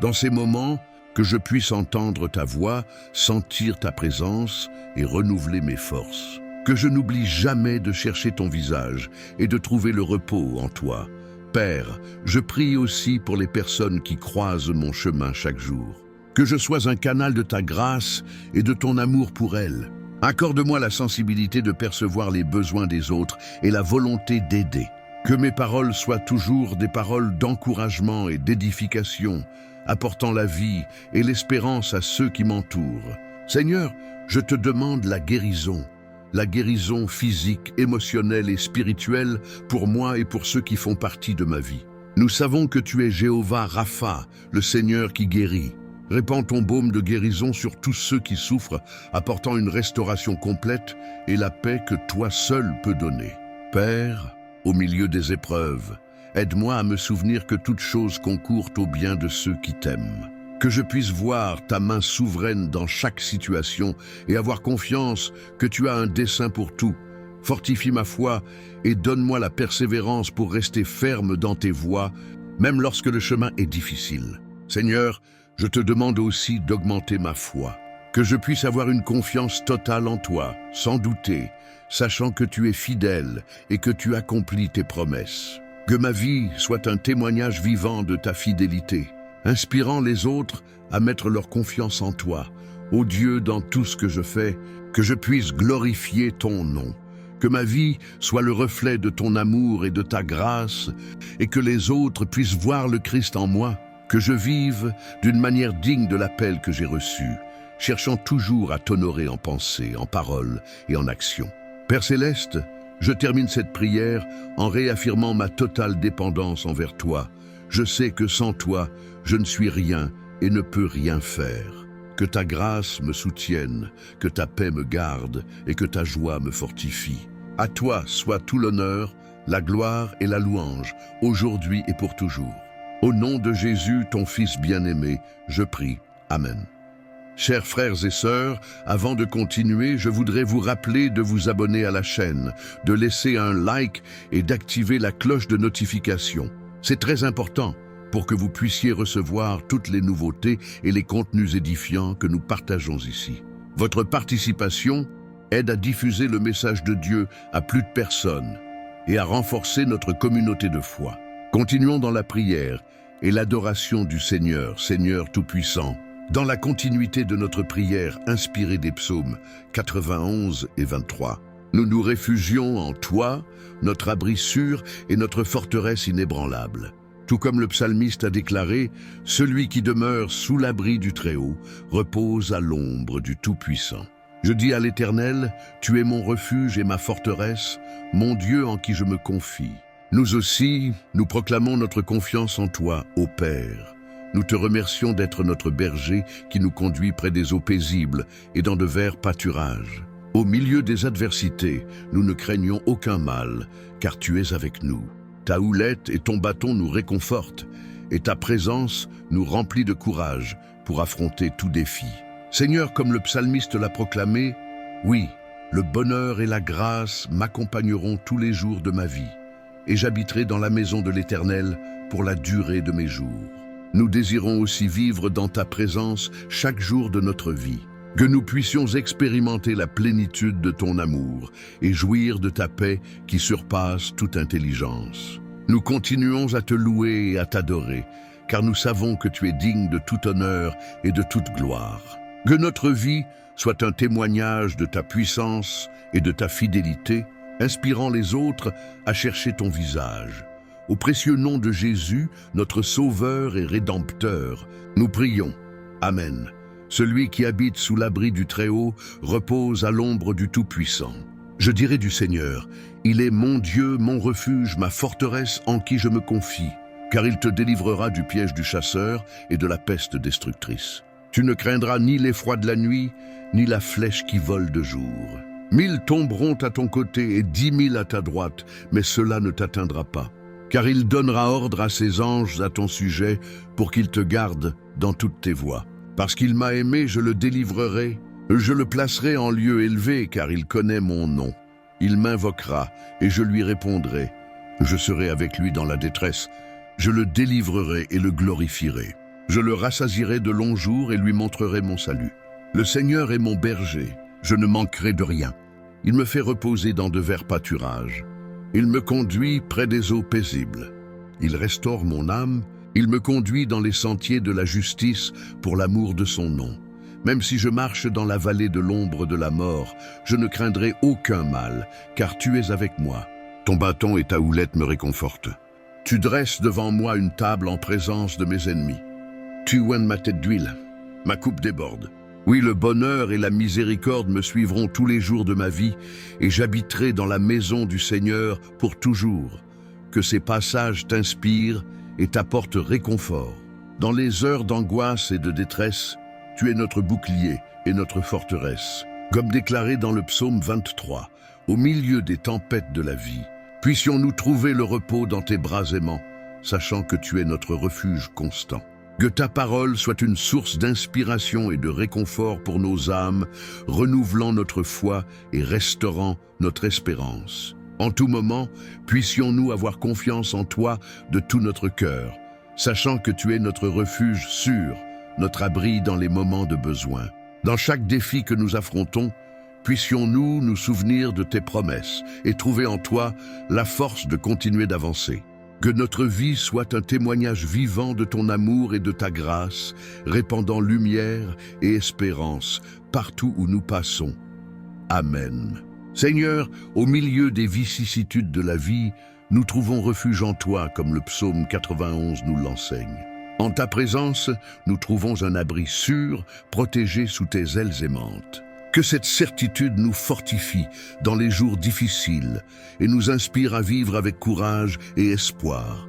Dans ces moments, que je puisse entendre ta voix, sentir ta présence et renouveler mes forces. Que je n'oublie jamais de chercher ton visage et de trouver le repos en toi. Père, je prie aussi pour les personnes qui croisent mon chemin chaque jour. Que je sois un canal de ta grâce et de ton amour pour elles. Accorde-moi la sensibilité de percevoir les besoins des autres et la volonté d'aider. Que mes paroles soient toujours des paroles d'encouragement et d'édification, apportant la vie et l'espérance à ceux qui m'entourent. Seigneur, je te demande la guérison physique, émotionnelle et spirituelle pour moi et pour ceux qui font partie de ma vie. Nous savons que tu es Jéhovah Rapha, le Seigneur qui guérit. Répands ton baume de guérison sur tous ceux qui souffrent, apportant une restauration complète et la paix que toi seul peux donner. Père, au milieu des épreuves, aide-moi à me souvenir que toute chose concourt au bien de ceux qui t'aiment. Que je puisse voir ta main souveraine dans chaque situation et avoir confiance que tu as un dessein pour tout. Fortifie ma foi et donne-moi la persévérance pour rester ferme dans tes voies, même lorsque le chemin est difficile. Seigneur, je te demande aussi d'augmenter ma foi, que je puisse avoir une confiance totale en toi, sans douter, sachant que tu es fidèle et que tu accomplis tes promesses. Que ma vie soit un témoignage vivant de ta fidélité, inspirant les autres à mettre leur confiance en toi. Ô Dieu, dans tout ce que je fais, que je puisse glorifier ton nom. Que ma vie soit le reflet de ton amour et de ta grâce, et que les autres puissent voir le Christ en moi. Que je vive d'une manière digne de l'appel que j'ai reçu, cherchant toujours à t'honorer en pensée, en parole et en action. Père Céleste, je termine cette prière en réaffirmant ma totale dépendance envers toi. Je sais que sans toi, je ne suis rien et ne peux rien faire. Que ta grâce me soutienne, que ta paix me garde et que ta joie me fortifie. À toi soit tout l'honneur, la gloire et la louange, aujourd'hui et pour toujours. Au nom de Jésus, ton Fils bien-aimé, je prie. Amen. Chers frères et sœurs, avant de continuer, je voudrais vous rappeler de vous abonner à la chaîne, de laisser un like et d'activer la cloche de notification. C'est très important pour que vous puissiez recevoir toutes les nouveautés et les contenus édifiants que nous partageons ici. Votre participation aide à diffuser le message de Dieu à plus de personnes et à renforcer notre communauté de foi. Continuons dans la prière et l'adoration du Seigneur, Seigneur Tout-Puissant. Dans la continuité de notre prière inspirée des psaumes 91 et 23, nous nous réfugions en toi, notre abri sûr et notre forteresse inébranlable. Tout comme le psalmiste a déclaré, « Celui qui demeure sous l'abri du Très-Haut repose à l'ombre du Tout-Puissant. » Je dis à l'Éternel, « Tu es mon refuge et ma forteresse, mon Dieu en qui je me confie. » Nous aussi, nous proclamons notre confiance en toi, ô Père. Nous te remercions d'être notre berger qui nous conduit près des eaux paisibles et dans de verts pâturages. Au milieu des adversités, nous ne craignons aucun mal, car tu es avec nous. Ta houlette et ton bâton nous réconfortent, et ta présence nous remplit de courage pour affronter tout défi. Seigneur, comme le psalmiste l'a proclamé, oui, le bonheur et la grâce m'accompagneront tous les jours de ma vie, et j'habiterai dans la maison de l'Éternel pour la durée de mes jours. Nous désirons aussi vivre dans ta présence chaque jour de notre vie, que nous puissions expérimenter la plénitude de ton amour et jouir de ta paix qui surpasse toute intelligence. Nous continuons à te louer et à t'adorer, car nous savons que tu es digne de tout honneur et de toute gloire. Que notre vie soit un témoignage de ta puissance et de ta fidélité, inspirant les autres à chercher ton visage. Au précieux nom de Jésus, notre Sauveur et Rédempteur, nous prions. Amen. Celui qui habite sous l'abri du Très-Haut repose à l'ombre du Tout-Puissant. Je dirai du Seigneur, il est mon Dieu, mon refuge, ma forteresse en qui je me confie, car il te délivrera du piège du chasseur et de la peste destructrice. Tu ne craindras ni l'effroi de la nuit, ni la flèche qui vole de jour. 1000 tomberont à ton côté et 10 000 à ta droite, mais cela ne t'atteindra pas. Car il donnera ordre à ses anges à ton sujet pour qu'ils te gardent dans toutes tes voies. Parce qu'il m'a aimé, je le délivrerai. Je le placerai en lieu élevé, car il connaît mon nom. Il m'invoquera, et je lui répondrai. Je serai avec lui dans la détresse. Je le délivrerai et le glorifierai. Je le rassasierai de longs jours et lui montrerai mon salut. Le Seigneur est mon berger, je ne manquerai de rien. Il me fait reposer dans de verts pâturages. Il me conduit près des eaux paisibles. Il restaure mon âme. Il me conduit dans les sentiers de la justice pour l'amour de son nom. Même si je marche dans la vallée de l'ombre de la mort, je ne craindrai aucun mal, car tu es avec moi. Ton bâton et ta houlette me réconfortent. Tu dresses devant moi une table en présence de mes ennemis. Tu oignes ma tête d'huile, ma coupe déborde. Oui, le bonheur et la miséricorde me suivront tous les jours de ma vie, et j'habiterai dans la maison du Seigneur pour toujours. Que ses passages t'inspirent et t'apportent réconfort. Dans les heures d'angoisse et de détresse, tu es notre bouclier et notre forteresse. Comme déclaré dans le psaume 23, au milieu des tempêtes de la vie, puissions-nous trouver le repos dans tes bras aimants, sachant que tu es notre refuge constant. Que ta parole soit une source d'inspiration et de réconfort pour nos âmes, renouvelant notre foi et restaurant notre espérance. En tout moment, puissions-nous avoir confiance en toi de tout notre cœur, sachant que tu es notre refuge sûr, notre abri dans les moments de besoin. Dans chaque défi que nous affrontons, puissions-nous nous souvenir de tes promesses et trouver en toi la force de continuer d'avancer. Que notre vie soit un témoignage vivant de ton amour et de ta grâce, répandant lumière et espérance partout où nous passons. Amen. Seigneur, au milieu des vicissitudes de la vie, nous trouvons refuge en toi, comme le psaume 91 nous l'enseigne. En ta présence, nous trouvons un abri sûr, protégé sous tes ailes aimantes. Que cette certitude nous fortifie dans les jours difficiles et nous inspire à vivre avec courage et espoir.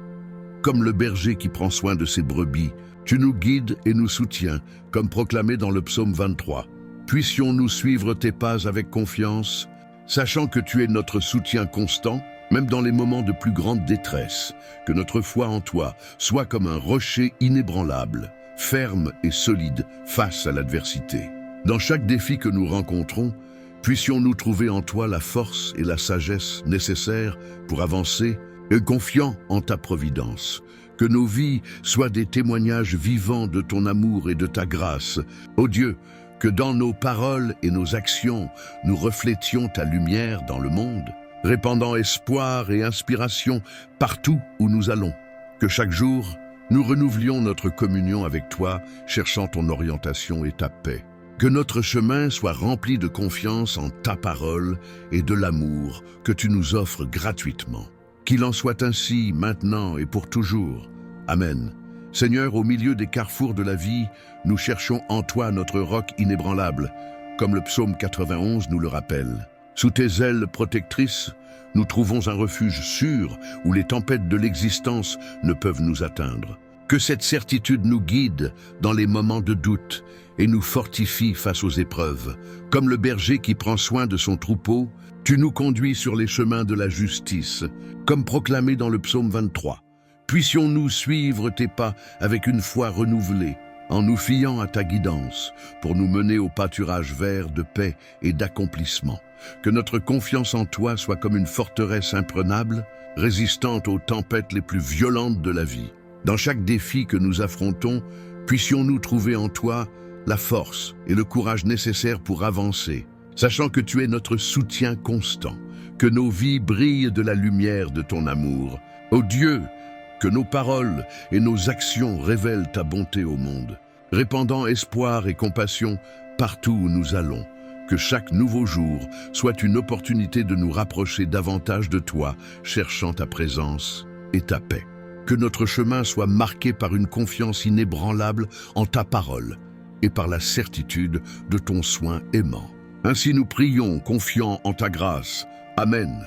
Comme le berger qui prend soin de ses brebis, tu nous guides et nous soutiens, comme proclamé dans le psaume 23. Puissions-nous suivre tes pas avec confiance, sachant que tu es notre soutien constant même dans les moments de plus grande détresse, que notre foi en toi soit comme un rocher inébranlable, ferme et solide face à l'adversité. Dans chaque défi que nous rencontrons, puissions-nous trouver en toi la force et la sagesse nécessaires pour avancer, et confiant en ta providence. Que nos vies soient des témoignages vivants de ton amour et de ta grâce. Ô Dieu, que dans nos paroles et nos actions, nous reflétions ta lumière dans le monde, répandant espoir et inspiration partout où nous allons. Que chaque jour, nous renouvelions notre communion avec toi, cherchant ton orientation et ta paix. Que notre chemin soit rempli de confiance en ta parole et de l'amour que tu nous offres gratuitement. Qu'il en soit ainsi maintenant et pour toujours. Amen. Seigneur, au milieu des carrefours de la vie, nous cherchons en toi notre roc inébranlable, comme le psaume 91 nous le rappelle. Sous tes ailes protectrices, nous trouvons un refuge sûr où les tempêtes de l'existence ne peuvent nous atteindre. Que cette certitude nous guide dans les moments de doute et nous fortifie face aux épreuves. Comme le berger qui prend soin de son troupeau, tu nous conduis sur les chemins de la justice, comme proclamé dans le psaume 23. Puissions-nous suivre tes pas avec une foi renouvelée, en nous fiant à ta guidance, pour nous mener au pâturage vert de paix et d'accomplissement. Que notre confiance en toi soit comme une forteresse imprenable, résistante aux tempêtes les plus violentes de la vie. Dans chaque défi que nous affrontons, puissions-nous trouver en toi la force et le courage nécessaires pour avancer, sachant que tu es notre soutien constant, que nos vies brillent de la lumière de ton amour. Ô Dieu, que nos paroles et nos actions révèlent ta bonté au monde, répandant espoir et compassion partout où nous allons. Que chaque nouveau jour soit une opportunité de nous rapprocher davantage de toi, cherchant ta présence et ta paix. Que notre chemin soit marqué par une confiance inébranlable en ta parole et par la certitude de ton soin aimant. Ainsi nous prions, confiants en ta grâce. Amen.